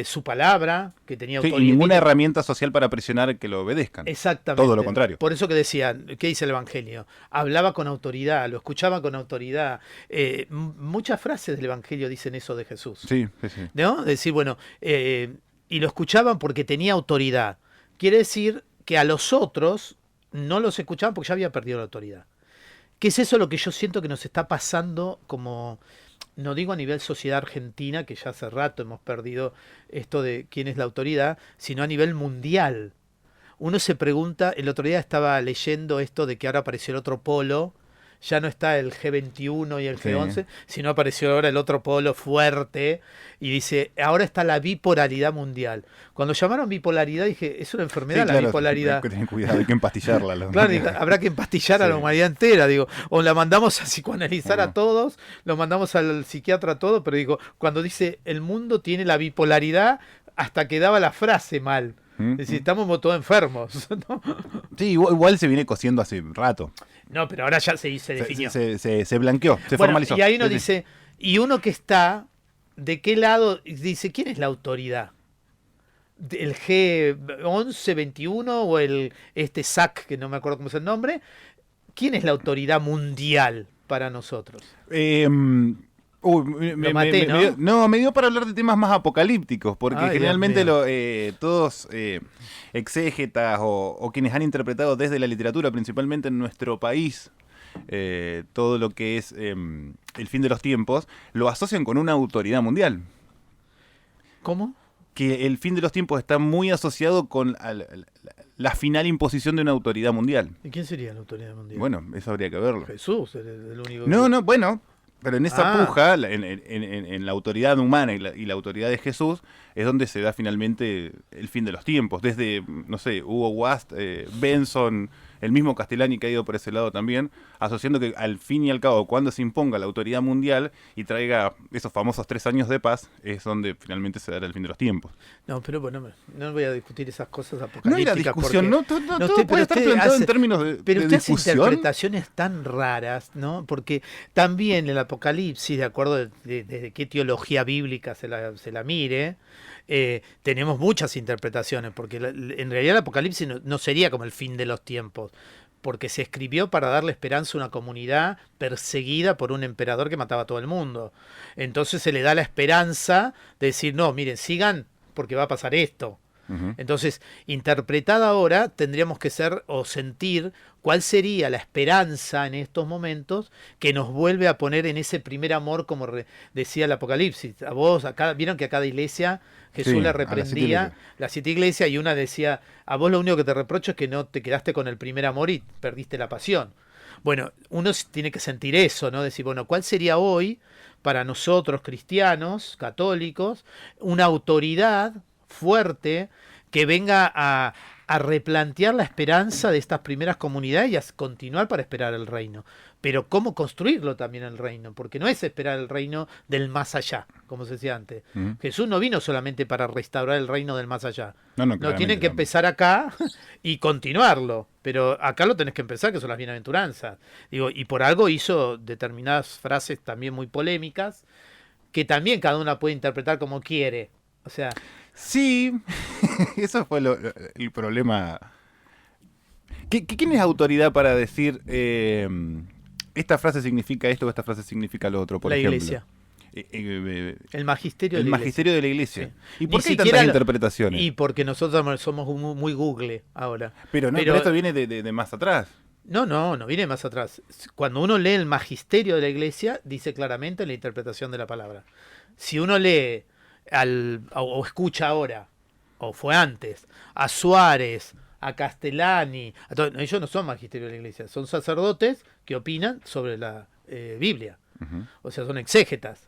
su palabra, que tenía autoridad. Y ninguna herramienta social para presionar que lo obedezcan. Exactamente. Todo lo contrario. Por eso que decían, ¿qué dice el Evangelio? Hablaba con autoridad, lo escuchaba con autoridad. Muchas frases del Evangelio dicen eso de Jesús. Sí. ¿No? Decir, bueno, y lo escuchaban porque tenía autoridad. Quiere decir que a los otros no los escuchaban porque ya había perdido la autoridad. ¿Qué es eso lo que yo siento que nos está pasando como, no digo a nivel sociedad argentina, que ya hace rato hemos perdido esto de quién es la autoridad, sino a nivel mundial? Uno se pregunta, el otro día estaba leyendo esto de que ahora apareció el otro polo, ya no está el G21 y el G11, sino apareció ahora el otro polo fuerte, y dice, ahora está la bipolaridad mundial. Cuando llamaron bipolaridad dije, es una enfermedad la bipolaridad. Hay que tener cuidado, hay que empastillarla. Claro, habrá que empastillar a la humanidad entera, digo, o la mandamos a psicoanalizar a todos, lo mandamos al psiquiatra a todos, pero digo, cuando dice el mundo tiene la bipolaridad, hasta quedaba la frase mal. Es decir, estamos todos enfermos, ¿no? Sí, igual se viene cosiendo hace rato. No, pero ahora ya se definió. Se blanqueó, se formalizó. Y ahí uno dice, y uno que está, ¿de qué lado? Dice, ¿quién es la autoridad? el G11, 21 o el SAC, que no me acuerdo cómo es el nombre. ¿Quién es la autoridad mundial para nosotros? Lo maté, ¿no? Me dio para hablar de temas más apocalípticos, porque Ay, generalmente Dios mío. todos exégetas o quienes han interpretado desde la literatura, principalmente en nuestro país, todo lo que es el fin de los tiempos, lo asocian con una autoridad mundial. ¿Cómo? Que el fin de los tiempos está muy asociado con la final imposición de una autoridad mundial. ¿Y quién sería la autoridad mundial? Bueno, eso habría que verlo. Jesús, el único que... No, bueno, pero en esa Ah. puja, en la autoridad humana y la autoridad de Jesús, es donde se da finalmente el fin de los tiempos. Desde, no sé, Hugo Wast, Benson, el mismo Castellani que ha ido por ese lado también, asociando que al fin y al cabo, cuando se imponga la autoridad mundial y traiga esos famosos 3 años de paz, es donde finalmente se dará el fin de los tiempos. No, pero bueno, no voy a discutir esas cosas No apocalípticas. hay la discusión, porque- todo usted- puede estar usted planteado hace- en términos Pero de usted hace discusión. interpretaciones tan raras, ¿no? Porque también el Apocalipsis, de acuerdo de qué teología bíblica se la mire, tenemos muchas interpretaciones, porque en realidad el Apocalipsis no sería como el fin de los tiempos, porque se escribió para darle esperanza a una comunidad perseguida por un emperador que mataba a todo el mundo. Entonces se le da la esperanza de decir, no, miren, sigan porque va a pasar esto. Ujú. Entonces, interpretada ahora, tendríamos que ser o sentir cuál sería la esperanza en estos momentos que nos vuelve a poner en ese primer amor, como decía el Apocalipsis. A vos, vieron que a cada iglesia Jesús Sí, le a las 7 reprendía iglesias. las 7 iglesias, y una decía, a vos lo único que te reprocho es que no te quedaste con el primer amor y perdiste la pasión. Bueno, uno tiene que sentir eso, ¿no? Decir, bueno, ¿cuál sería hoy para nosotros cristianos, católicos, una autoridad fuerte que venga a replantear la esperanza de estas primeras comunidades y a continuar para esperar el reino? Pero cómo construirlo también el reino, porque no es esperar el reino del más allá, como se decía antes. Ujú. Jesús no vino solamente para restaurar el reino del más allá. No, No, tienen que claramente, empezar acá y continuarlo. Pero acá lo tenés que empezar, que son las bienaventuranzas. Digo, y por algo hizo determinadas frases también muy polémicas, que también cada una puede interpretar como quiere. O sea, Sí, eso fue el problema. ¿Quién es autoridad para decir esta frase significa esto o esta frase significa lo otro, por la ejemplo? iglesia. El magisterio El de la magisterio de la iglesia. Sí. ¿Y Ni por qué hay siquiera tantas interpretaciones? Y porque nosotros somos muy Google ahora. Pero pero- esto viene de más atrás. No viene más atrás. Cuando uno lee el magisterio de la iglesia, dice claramente la interpretación de la palabra. Si uno lee o escucha ahora, o fue antes, a Suárez, a Castellani, ellos no son magisterio de la iglesia, son sacerdotes que opinan sobre la Biblia. Ujú. O sea, son exégetas.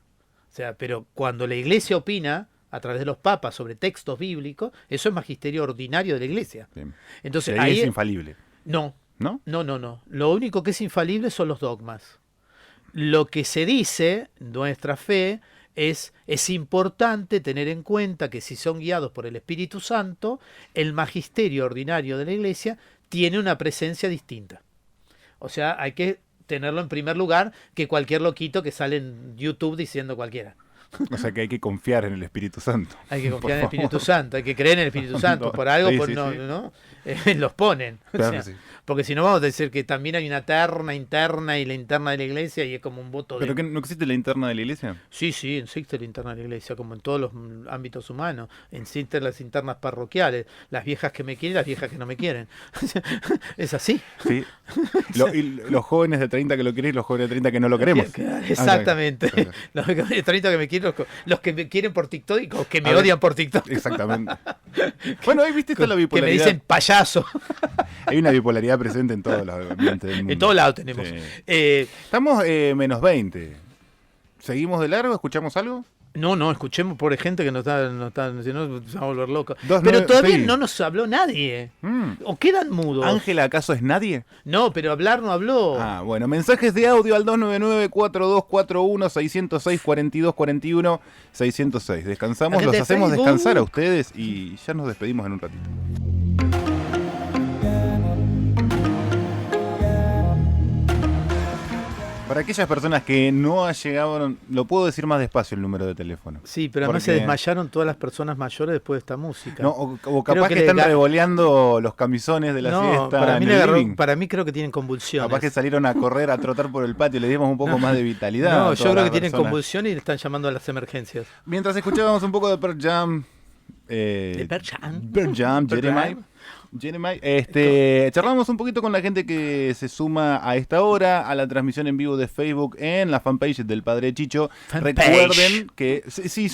O sea, pero cuando la iglesia opina a través de los papas sobre textos bíblicos, eso es magisterio ordinario de la iglesia. Bien. Entonces, Y ahí ahí es infalible, no, ¿no? no. Lo único que es infalible son los dogmas. Lo que se dice, nuestra fe, es importante tener en cuenta que si son guiados por el Espíritu Santo, el magisterio ordinario de la iglesia tiene una presencia distinta. O sea, hay que tenerlo en primer lugar que cualquier loquito que sale en YouTube diciendo cualquiera. O sea que hay que confiar en el Espíritu Santo. Hay que Por confiar en el favor. Espíritu Santo, hay que creer en el Espíritu Santo. No, Por algo, sí, pues sí, sí. ¿no? Los ponen. O Claro sea, que sí. porque si no vamos a decir que también hay una terna interna y la interna de la iglesia y es como un voto de... ¿Pero que no existe la interna de la iglesia? Sí, existe la interna de la iglesia, como en todos los ámbitos humanos. Existen las internas parroquiales, las viejas que me quieren y las viejas que no me quieren. Es así. Sí. Y los jóvenes de 30 que lo quieren y los jóvenes de 30 que no lo queremos. Exactamente. Ah, claro. Los de 30 que me quieren, los que me quieren por TikTok y los que me A ver. odian por TikTok. Exactamente. Bueno, ahí viste, está la Que me bipolaridad. dicen payaso. Hay una bipolaridad presente en todos los ambientes del mundo. En todos lados tenemos. Sí. Eh, Estamos menos 20. ¿Seguimos de largo? ¿Escuchamos algo? No, escuchemos por gente que nos está, si no, nos vamos a volver locos. Dos, Pero nueve, todavía sí. no nos habló nadie. Mm. ¿O quedan mudos? ¿Ángela acaso es nadie? No, pero hablar no habló. Ah, bueno, mensajes de audio al 299-4241-606-4241-606. Descansamos, La gente los de hacemos Facebook. descansar a ustedes y ya nos despedimos en un ratito. Para aquellas personas que no llegaron, lo puedo decir más despacio el número de teléfono. Sí, pero además se desmayaron todas las personas mayores después de esta música. No, o capaz que están revoleando los camisones de la siesta en el living. Para mí creo que tienen convulsiones. Capaz que salieron a correr, a trotar por el patio, le dimos un poco más de vitalidad. No, yo creo que tienen convulsiones y le están llamando a las emergencias. Mientras escuchábamos un poco de Pearl Jam, Jeremiah. Charlamos un poquito con la gente que se suma a esta hora a la transmisión en vivo de Facebook en la fanpage del Padre Chicho. Recuerden que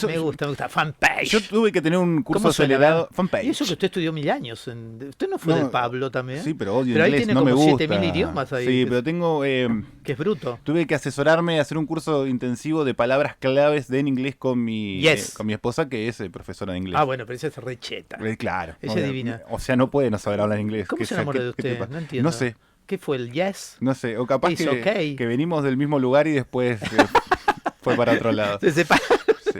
me gusta fanpage. Yo tuve que tener un curso acelerado fanpage. Y eso que usted estudió 1000 años. Usted no fue del Pablo también. Sí, pero odio pero inglés, ahí tiene no como me gusta. 7000 idiomas ahí. Sí, pero tengo que es bruto. Tuve que asesorarme, hacer un curso intensivo de palabras claves en inglés con mi esposa, que es profesora de inglés. Ah, bueno, pero esa es recheta. Claro. Esa es divina. O sea, no puede no saber hablar inglés. ¿Cómo se enamoró de usted? No entiendo. No sé. ¿Qué fue el yes? No sé, o capaz que venimos del mismo lugar y después fue para otro lado. Se separaron. Sí.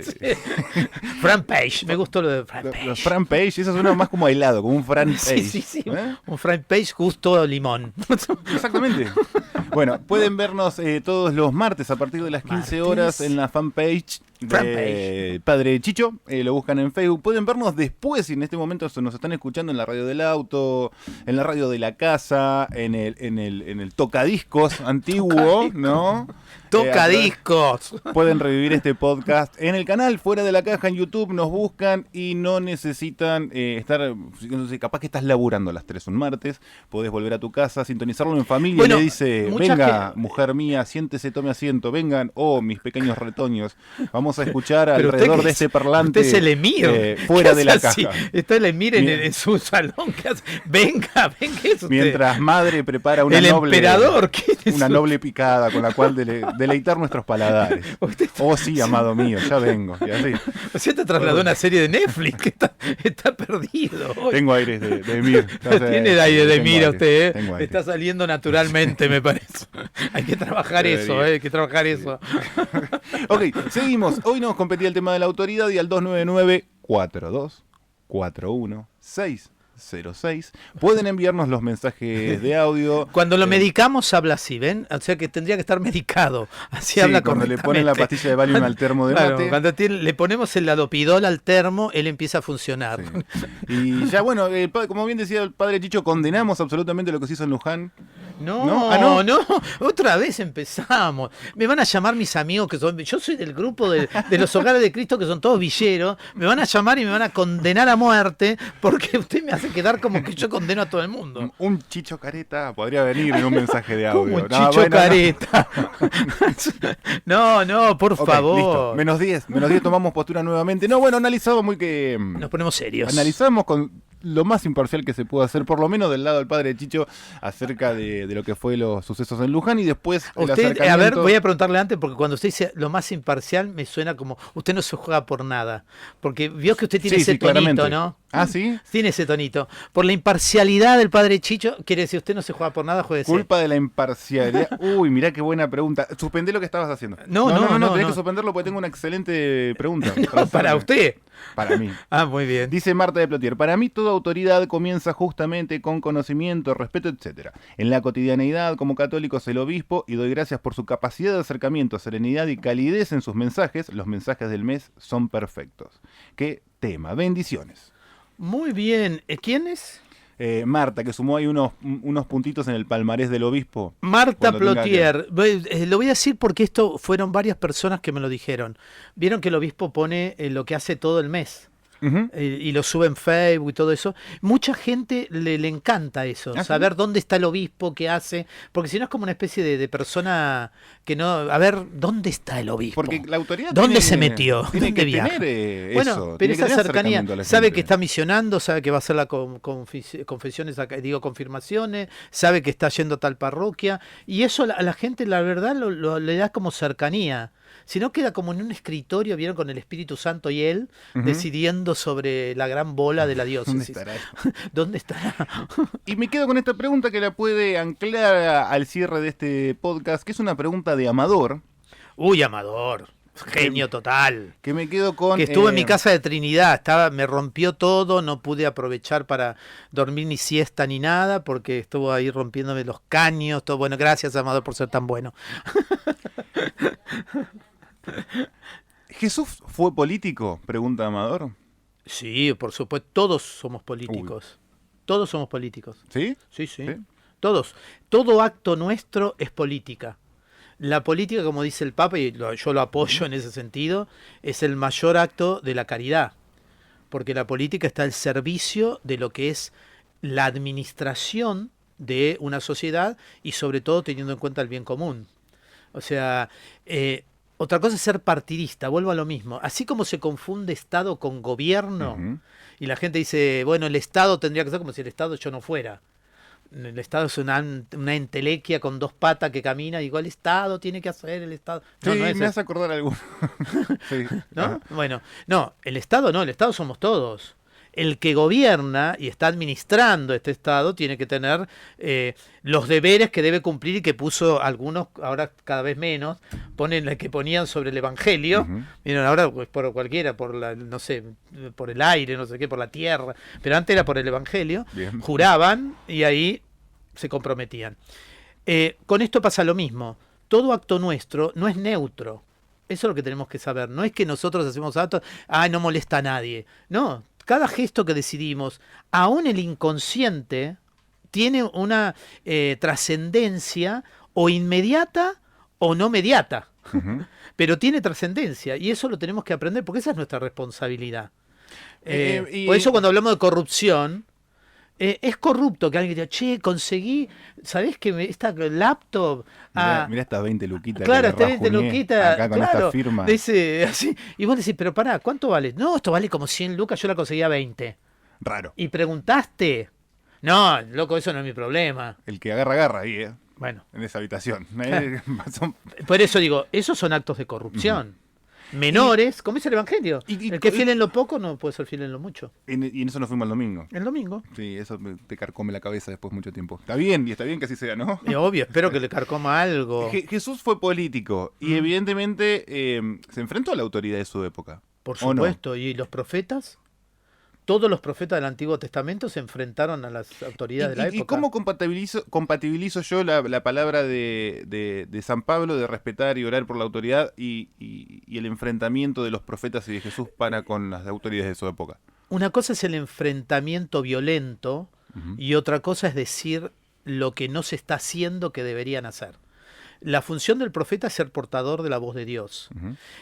Front page, me gustó lo de front page. Los front page, eso suena más como helado, como un front page. Sí. Un front page justo limón. Exactamente. Bueno, pueden vernos todos los martes a partir de las 15 horas en la fanpage de Padre Chicho. Lo buscan en Facebook. Pueden vernos después, si en este momento nos están escuchando en la radio del auto, en la radio de la casa, en el tocadiscos antiguo, ¿no? Tocadiscos. Pueden revivir este podcast en el canal Fuera de la Caja en YouTube, nos buscan y no necesitan estar, no sé, capaz que estás laburando a las 3 un martes, podés volver a tu casa, sintonizarlo en familia, y le dice, venga, mujer mía, siéntese, tome asiento, vengan, mis pequeños retoños, vamos a escuchar alrededor de este parlante. Usted es el emir. Fuera de la caja. Está el emir en su salón, ¿qué hace? Venga, es usted. Mientras madre prepara una noble picada con la cual deleitar nuestros paladares. Sí, amado mío, ya vengo. Y así. Usted te trasladó una serie de Netflix que está perdido. Tengo aires de Emir. Tiene aire de Emir usted, Está saliendo naturalmente, me parece. Hay que trabajar eso, hay que trabajar eso. Ok, seguimos. Hoy nos competía el tema de la autoridad y al 299-4241-606 pueden enviarnos los mensajes de audio. Cuando lo medicamos habla así, ¿ven? O sea que tendría que estar medicado. Así habla cuando correctamente. Le ponen la pastilla de Valium al termo de mate. Cuando le ponemos el ladopidol al termo, él empieza a funcionar. Sí. Y ya bueno, como bien decía el Padre Chicho, condenamos absolutamente lo que se hizo en Luján. No, otra vez empezamos. Me van a llamar mis amigos que son... Yo soy del grupo de los Hogares de Cristo que son todos villeros. Me van a llamar y me van a condenar a muerte porque usted me hace quedar como que yo condeno a todo el mundo. Un Chicho Careta podría venir en un mensaje de audio. ¿Cómo Chicho Careta? No, por favor. Listo. Menos 10 tomamos postura nuevamente. No, bueno, analizamos muy que... Nos ponemos serios. Analizamos con lo más imparcial que se pudo hacer, por lo menos del lado del Padre Chicho, acerca de lo que fue los sucesos en Luján y después el acercamiento... A ver, voy a preguntarle antes, porque cuando usted dice lo más imparcial, me suena como, usted no se juega por nada, porque vio que usted tiene ese tonito, claramente. ¿No? ¿Ah, sí? Tiene ese tonito. Por la imparcialidad del Padre Chicho, quiere decir, usted no se juega por nada, jueguese. Culpa de la imparcialidad. Uy, mirá qué buena pregunta. Suspendé lo que estabas haciendo. No, tenés que suspenderlo porque tengo una excelente pregunta. Para usted. Para mí. Muy bien. Dice Marta de Plotier, para mí toda autoridad comienza justamente con conocimiento, respeto, etc. En la cotidianeidad, como católicos, el obispo, y doy gracias por su capacidad de acercamiento, serenidad y calidez en sus mensajes. Los mensajes del mes son perfectos. ¿Qué tema? Bendiciones. Muy bien. ¿Quién es? Marta, que sumó ahí unos puntitos en el palmarés del obispo. Marta Plotier. Lo voy a decir porque esto fueron varias personas que me lo dijeron. Vieron que el obispo pone lo que hace todo el mes. Uh-huh. Y lo sube en Facebook y todo eso. Mucha gente le encanta eso, saber dónde está el obispo, qué hace, porque si no es como una especie de persona que no... A ver, ¿dónde está el obispo? Porque la autoridad ¿dónde se metió? Tiene ¿Dónde que viaja? Tener bueno, pero esa cercanía, sabe que está misionando, sabe que va a hacer las confesiones, confirmaciones, sabe que está yendo a tal parroquia, y eso a la gente, la verdad, le da como cercanía. Si no, queda como en un escritorio, vieron, con el Espíritu Santo y él, decidiendo sobre la gran bola de la diócesis. ¿Dónde estará? Y me quedo con esta pregunta que la puede anclar al cierre de este podcast, que es una pregunta de Amador. Uy, Amador. Genio total. Que me quedo con... Que estuvo en mi casa de Trinidad, me rompió todo, no pude aprovechar para dormir ni siesta ni nada, porque estuvo ahí rompiéndome los caños, todo bueno. Gracias, Amador, por ser tan bueno. ¿Jesús fue político? Pregunta Amador. Sí, por supuesto, todos somos políticos. Todos somos políticos. ¿Sí? Sí, sí. ¿Sí? Todos. Todo acto nuestro es política. La política, como dice el Papa, y yo lo apoyo en ese sentido, es el mayor acto de la caridad. Porque la política está al servicio de lo que es la administración de una sociedad y sobre todo teniendo en cuenta el bien común. O sea, otra cosa es ser partidista, vuelvo a lo mismo. Así como se confunde Estado con gobierno, y la gente dice, bueno, el Estado tendría que ser como si el Estado yo no fuera. El Estado es una entelequia con dos patas que camina, y igual el Estado tiene que hacer el Estado. No, Sí, no es me hace acordar alguno. Sí. ¿no? Bueno, no, el Estado somos todos. El que gobierna y está administrando este Estado tiene que tener los deberes que debe cumplir y que puso algunos, ahora cada vez menos, ponen la que ponían sobre el Evangelio. Miren, ahora pues, por cualquiera, por la, no sé, por el aire, no sé qué, por la tierra, pero antes era por el Evangelio. Bien. Juraban y ahí se comprometían. Con esto pasa lo mismo. Todo acto nuestro no es neutro. Eso es lo que tenemos que saber. No es que nosotros hacemos actos, no molesta a nadie. No, cada gesto que decidimos, aún el inconsciente, tiene una trascendencia o inmediata o no mediata. Pero tiene trascendencia y eso lo tenemos que aprender porque esa es nuestra responsabilidad. Por eso cuando hablamos de corrupción, es corrupto que alguien diga, che, conseguí, ¿sabés que esta laptop? Mirá estas 20 luquitas. Claro, estas 20 luquitas. Acá con claro, esta firma. Dice así. Y vos decís, pero pará, ¿cuánto vale? No, esto vale como 100 lucas, yo la conseguí a 20. Raro. ¿Y preguntaste? No, loco, eso no es mi problema. El que agarra ahí, Bueno. en esa habitación. Por eso digo, esos son actos de corrupción. Menores, como dice el Evangelio. El que es fiel en lo poco no puede ser fiel en lo mucho. Y en eso nos fuimos el domingo. El domingo. Sí, eso te carcome la cabeza después de mucho tiempo. Está bien, y está bien que así sea, ¿no? Y obvio, espero que le carcoma algo. Jesús fue político y evidentemente se enfrentó a la autoridad de su época. Por supuesto, ¿y los profetas? Todos los profetas del Antiguo Testamento se enfrentaron a las autoridades de la época. ¿Y cómo compatibilizo yo la palabra de San Pablo de respetar y orar por la autoridad y el enfrentamiento de los profetas y de Jesús para con las autoridades de su época? Una cosa es el enfrentamiento violento y otra cosa es decir lo que no se está haciendo que deberían hacer. La función del profeta es ser portador de la voz de Dios.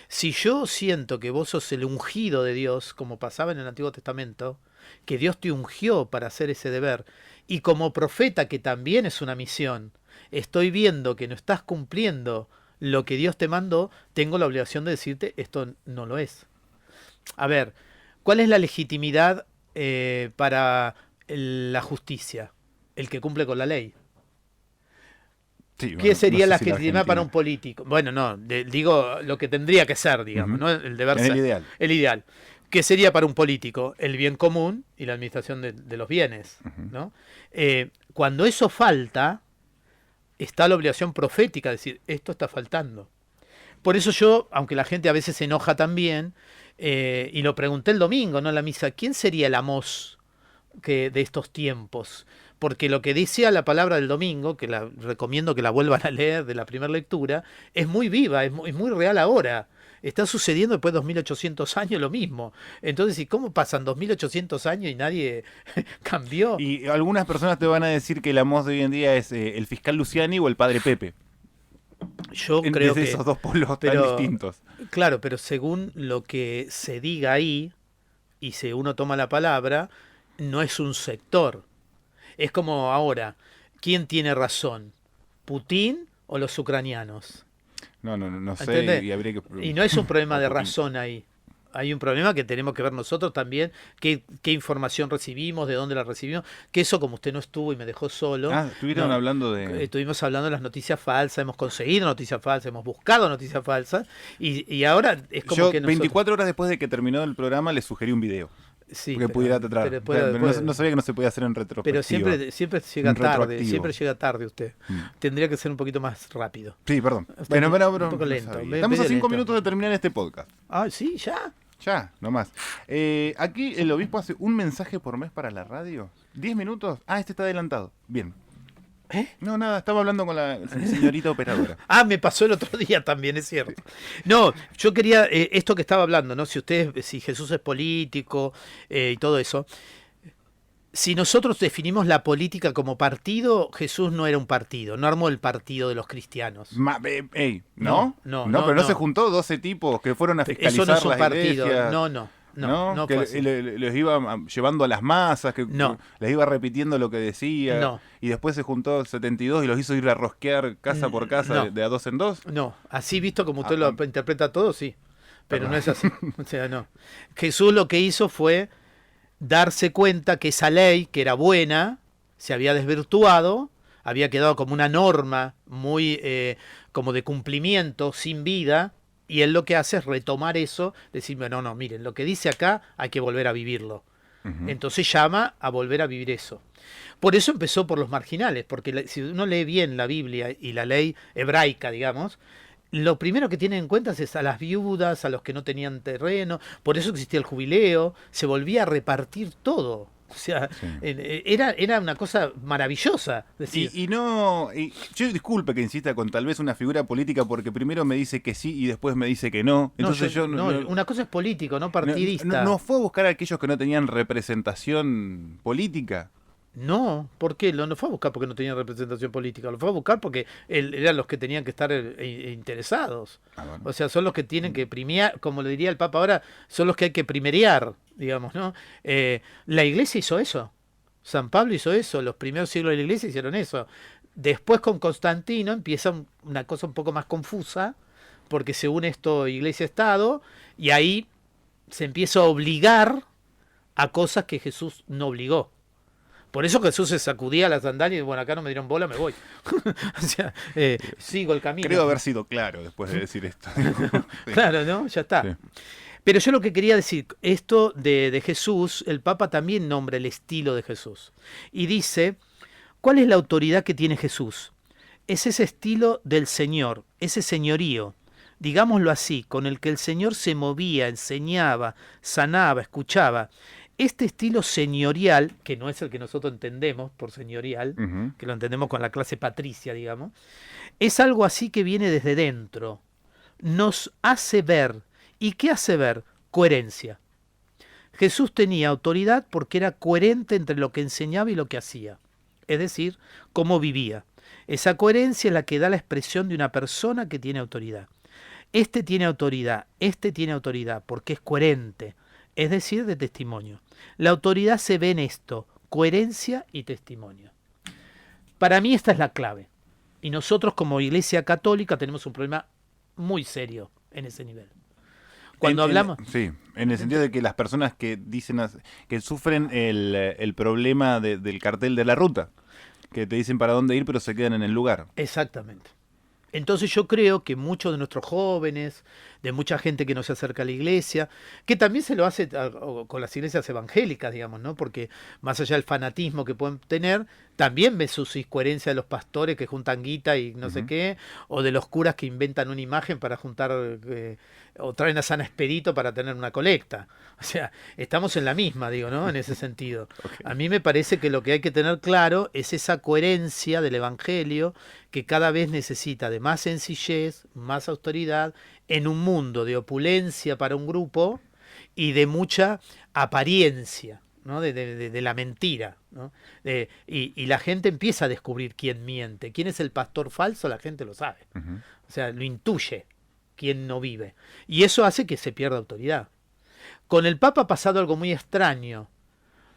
Si yo siento que vos sos el ungido de Dios, como pasaba en el Antiguo Testamento, que Dios te ungió para hacer ese deber, y como profeta, que también es una misión, estoy viendo que no estás cumpliendo lo que Dios te mandó, tengo la obligación de decirte, esto no lo es. A ver, ¿cuál es la legitimidad para la justicia? El que cumple con la ley. Sí, ¿qué sería la legitimidad para un político? Bueno, no, digo lo que tendría que ser, digamos, ¿no? El deber ser. El ideal. El ideal. ¿Qué sería para un político? El bien común y la administración de los bienes, ¿no? Cuando eso falta, está la obligación profética de decir, esto está faltando. Por eso yo, aunque la gente a veces se enoja también, y lo pregunté el domingo, ¿no? En la misa, ¿quién sería el Amós de estos tiempos? Porque lo que decía la palabra del domingo, que la recomiendo que la vuelvan a leer de la primera lectura, es muy viva, es muy real ahora. Está sucediendo después de 2800 años lo mismo. Entonces, ¿y cómo pasan 2800 años y nadie cambió? Y algunas personas te van a decir que el Amós de hoy en día es el fiscal Luciani o el padre Pepe. Yo creo que esos dos polos tan distintos. Claro, pero según lo que se diga ahí, y si uno toma la palabra, no es un sector. Es como ahora, ¿quién tiene razón? ¿Putin o los ucranianos? No sé. Y no es un problema de razón ahí. Hay un problema que tenemos que ver nosotros también, qué información recibimos, de dónde la recibimos, que eso como usted no estuvo y me dejó solo. Estuvieron hablando de... Estuvimos hablando de las noticias falsas, hemos conseguido noticias falsas, hemos buscado noticias falsas, y ahora es como yo, que nosotros... 24 horas después de que terminó el programa, le sugerí un video. Sí, porque pudiera tratar. pero después- Pero no sabía que no se podía hacer en pero retrospectiva. siempre llega En tarde, retroactivo. siempre llega tarde usted. Mm. Tendría que ser un poquito más rápido. Sí, perdón. Usted Bueno, pero un poco no lento, sabía. Estamos a medio 5 lento. minutos de terminar este podcast. Ah, sí, ya. Ya, nomás. Aquí el obispo hace un mensaje por mes para la radio. 10 minutos. Ah, este está adelantado. Bien. ¿Eh? No, nada, estaba hablando con la señorita operadora. Ah, me pasó el otro día también, es cierto. No, yo quería, esto que estaba hablando, ¿no? Si Jesús es político y todo eso. Si nosotros definimos la política como partido, Jesús no era un partido, no armó el partido de los cristianos. Ey, ¿no? No, pero no no. se juntó 12 tipos que fueron a Eso fiscalizar no es un las partido, iglesias. no que fue así. les iba llevando a las masas, que No. les iba repitiendo lo que decía. No. Y después se juntó 72 y los hizo ir a rosquear casa por casa No. de a dos en dos. No, así visto como usted Ah, lo interpreta todo, sí. Pero Perdón. no es así. O sea, no. Jesús lo que hizo fue darse cuenta que esa ley, que era buena, se había desvirtuado, había quedado como una norma muy como de cumplimiento, sin vida, y él lo que hace es retomar eso, decirme, no, miren, lo que dice acá hay que volver a vivirlo. Ujú. Entonces llama a volver a vivir eso. Por eso empezó por los marginales, porque si uno lee bien la Biblia y la ley hebraica, digamos, lo primero que tienen en cuenta es a las viudas, a los que no tenían terreno, por eso existía el jubileo, se volvía a repartir todo. O sea, Sí. era una cosa maravillosa. Decir, Yo disculpe que insista con tal vez una figura política porque primero me dice que sí y después me dice que no. Entonces una cosa es político, no partidista. no fue a buscar a aquellos que no tenían representación política. No, ¿por qué? No fue a buscar porque no tenía representación política, lo fue a buscar porque eran los que tenían que estar interesados. Ah, bueno. O sea, son los que tienen que premiar, como le diría el Papa ahora, son los que hay que primerear, digamos, ¿no? La Iglesia hizo eso, San Pablo hizo eso, los primeros siglos de la Iglesia hicieron eso. Después con Constantino empieza una cosa un poco más confusa, porque se une esto Iglesia-Estado, y ahí se empieza a obligar a cosas que Jesús no obligó. Por eso Jesús se sacudía las sandalias y bueno, acá no me dieron bola, me voy. O sea, sigo el camino. Creo haber sido claro después de decir esto. Sí. Claro, ¿no? Ya está. Sí. Pero yo lo que quería decir, esto de Jesús, el Papa también nombra el estilo de Jesús. Y dice, ¿cuál es la autoridad que tiene Jesús? Es ese estilo del Señor, ese señorío, digámoslo así, con el que el Señor se movía, enseñaba, sanaba, escuchaba. Este estilo señorial, que no es el que nosotros entendemos por señorial, Ujú. que lo entendemos con la clase patricia, digamos, es algo así que viene desde dentro. Nos hace ver. ¿Y qué hace ver? Coherencia. Jesús tenía autoridad porque era coherente entre lo que enseñaba y lo que hacía. Es decir, cómo vivía. Esa coherencia es la que da la expresión de una persona que tiene autoridad. Este tiene autoridad porque es coherente, es decir, de testimonio. La autoridad se ve en esto, coherencia y testimonio. Para mí esta es la clave. Y nosotros como Iglesia Católica tenemos un problema muy serio en ese nivel. Cuando hablamos... Sí, en el sentido de que las personas que dicen que sufren el problema del cartel de la ruta, que te dicen para dónde ir pero se quedan en el lugar. Exactamente. Entonces yo creo que muchos de nuestros jóvenes, de mucha gente que no se acerca a la iglesia, que también se lo hace con las iglesias evangélicas, digamos, ¿no? Porque más allá del fanatismo que pueden tener, también ve sus incoherencias de los pastores que juntan guita y no sé qué, o de los curas que inventan una imagen para juntar, o traen a San Expedito para tener una colecta. O sea, estamos en la misma, digo, ¿no? En ese sentido. Okay. A mí me parece que lo que hay que tener claro es esa coherencia del evangelio que cada vez necesita de más sencillez, más autoridad, en un mundo de opulencia para un grupo y de mucha apariencia, ¿no? de la mentira, ¿no? Y la gente empieza a descubrir quién miente. ¿Quién es el pastor falso? La gente lo sabe. Uh-huh. O sea, lo intuye quién no vive. Y eso hace que se pierda autoridad. Con el Papa ha pasado algo muy extraño,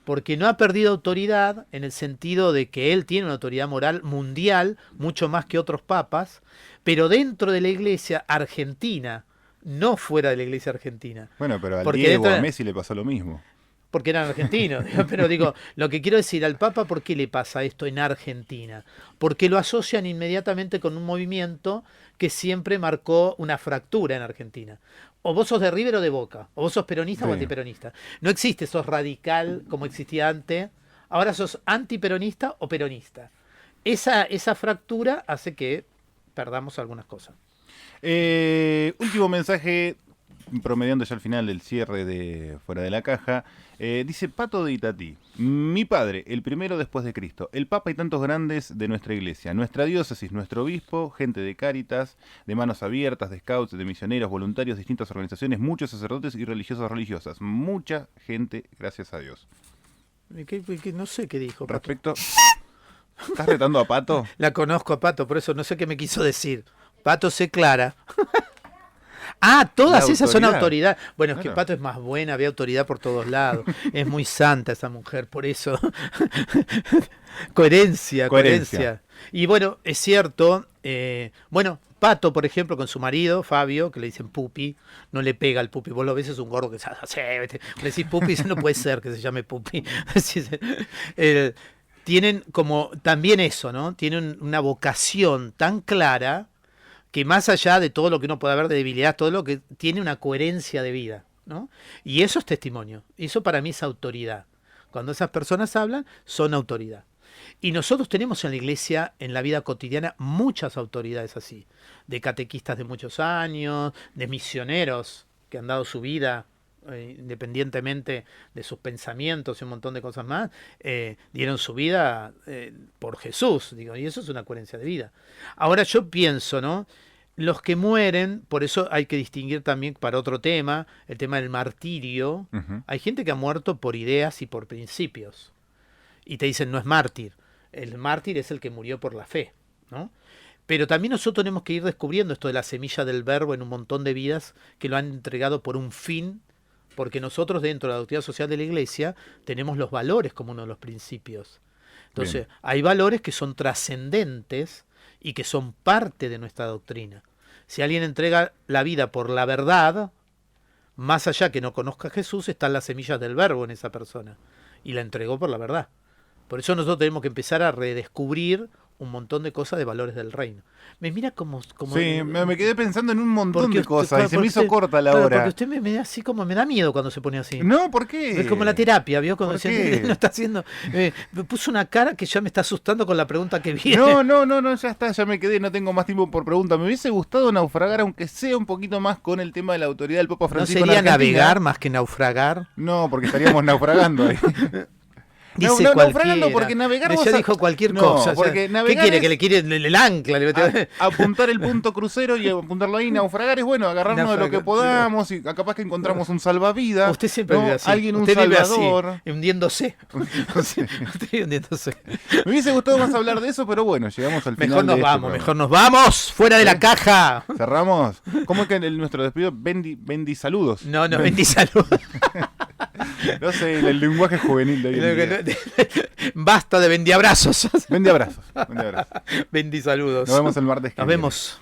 porque no ha perdido autoridad en el sentido de que él tiene una autoridad moral mundial, mucho más que otros papas, pero dentro de la iglesia argentina, no fuera de la iglesia argentina. Bueno, pero al Porque Diego, dentro de- a Messi le pasó lo mismo. porque eran argentinos. Pero digo, lo que quiero decir, al Papa, ¿por qué le pasa esto en Argentina? Porque lo asocian inmediatamente con un movimiento que siempre marcó una fractura en Argentina. O vos sos de River o de Boca, o vos sos peronista o antiperonista. No existe, sos radical como existía antes, ahora sos antiperonista o peronista. Esa fractura hace que perdamos algunas cosas. Último mensaje, promediando ya al final del cierre de Fuera de la Caja. Dice Pato de Itatí: mi padre, el primero después de Cristo, el Papa y tantos grandes de nuestra iglesia, nuestra diócesis, nuestro obispo, gente de Cáritas, de Manos Abiertas, de scouts, de misioneros, voluntarios, distintas organizaciones, muchos sacerdotes y religiosos religiosas. Mucha gente, gracias a Dios. No sé qué dijo, Pato. Respecto... ¿Estás retando a Pato? La conozco a Pato, por eso no sé qué me quiso decir. Pato se clara. Todas esas son autoridad. Bueno, claro. Es que Pato es más buena, ve autoridad por todos lados. Es muy santa esa mujer, por eso. Coherencia. Y bueno, es cierto. Pato, por ejemplo, con su marido, Fabio, que le dicen Pupi, no le pega al Pupi. Vos lo ves, es un gordo que le decís Pupi, no puede ser que se llame Pupi. Tienen como también eso, ¿no? Tienen una vocación tan clara que más allá de todo lo que uno pueda ver de debilidad, todo lo que tiene una coherencia de vida, ¿no? Y eso es testimonio, eso para mí es autoridad. Cuando esas personas hablan, son autoridad. Y nosotros tenemos en la iglesia, en la vida cotidiana, muchas autoridades así, de catequistas de muchos años, de misioneros que han dado su vida, independientemente de sus pensamientos y un montón de cosas más, dieron su vida por Jesús, digo, y eso es una coherencia de vida. Ahora yo pienso, ¿no? Los que mueren, por eso hay que distinguir también para otro tema, el tema del martirio. Uh-huh. Hay gente que ha muerto por ideas y por principios. Y te dicen, no es mártir. El mártir es el que murió por la fe, ¿no? Pero también nosotros tenemos que ir descubriendo esto de la semilla del verbo en un montón de vidas que lo han entregado por un fin, porque nosotros dentro de la doctrina social de la iglesia tenemos los valores como uno de los principios. Entonces, bien, hay valores que son trascendentes y que son parte de nuestra doctrina. Si alguien entrega la vida por la verdad, más allá que no conozca a Jesús, están las semillas del verbo en esa persona. Y la entregó por la verdad. Por eso nosotros tenemos que empezar a redescubrir un montón de cosas de valores del reino. Me mira como sí, me quedé pensando en un montón de cosas y se me hizo corta la hora. Porque usted me da así como, me da miedo cuando se pone así. No, ¿por qué? Es como la terapia, ¿vio? Cuando no está haciendo... me puso una cara que ya me está asustando con la pregunta que viene. No, ya está, ya me quedé, no tengo más tiempo por pregunta. Me hubiese gustado naufragar, aunque sea un poquito más con el tema de la autoridad del Papa Francisco. ¿No sería navegar más que naufragar? No, porque estaríamos naufragando ahí. Dice naufragando porque navegar... Ya dijo cualquier cosa. Porque ¿qué quiere? ¿Que le quiere el ancla? Apuntar el punto crucero y apuntarlo ahí. Naufragar es bueno, agarrarnos de lo que podamos y capaz que encontramos un salvavidas. Usted siempre vive así. Alguien, usted un salvador. Vive así, hundiéndose. Usted hundiéndose. Me hubiese gustado más hablar de eso, pero bueno, llegamos al final. Mejor nos vamos. Fuera de la caja. ¿Cerramos? ¿Cómo es que nuestro despido? Bendi saludos. No, Bendi saludos. No sé, el lenguaje juvenil de hoy en día. Basta de bendiabrazos. Bendiabrazos. Bendi saludos. Nos vemos el martes que viene. Nos vemos.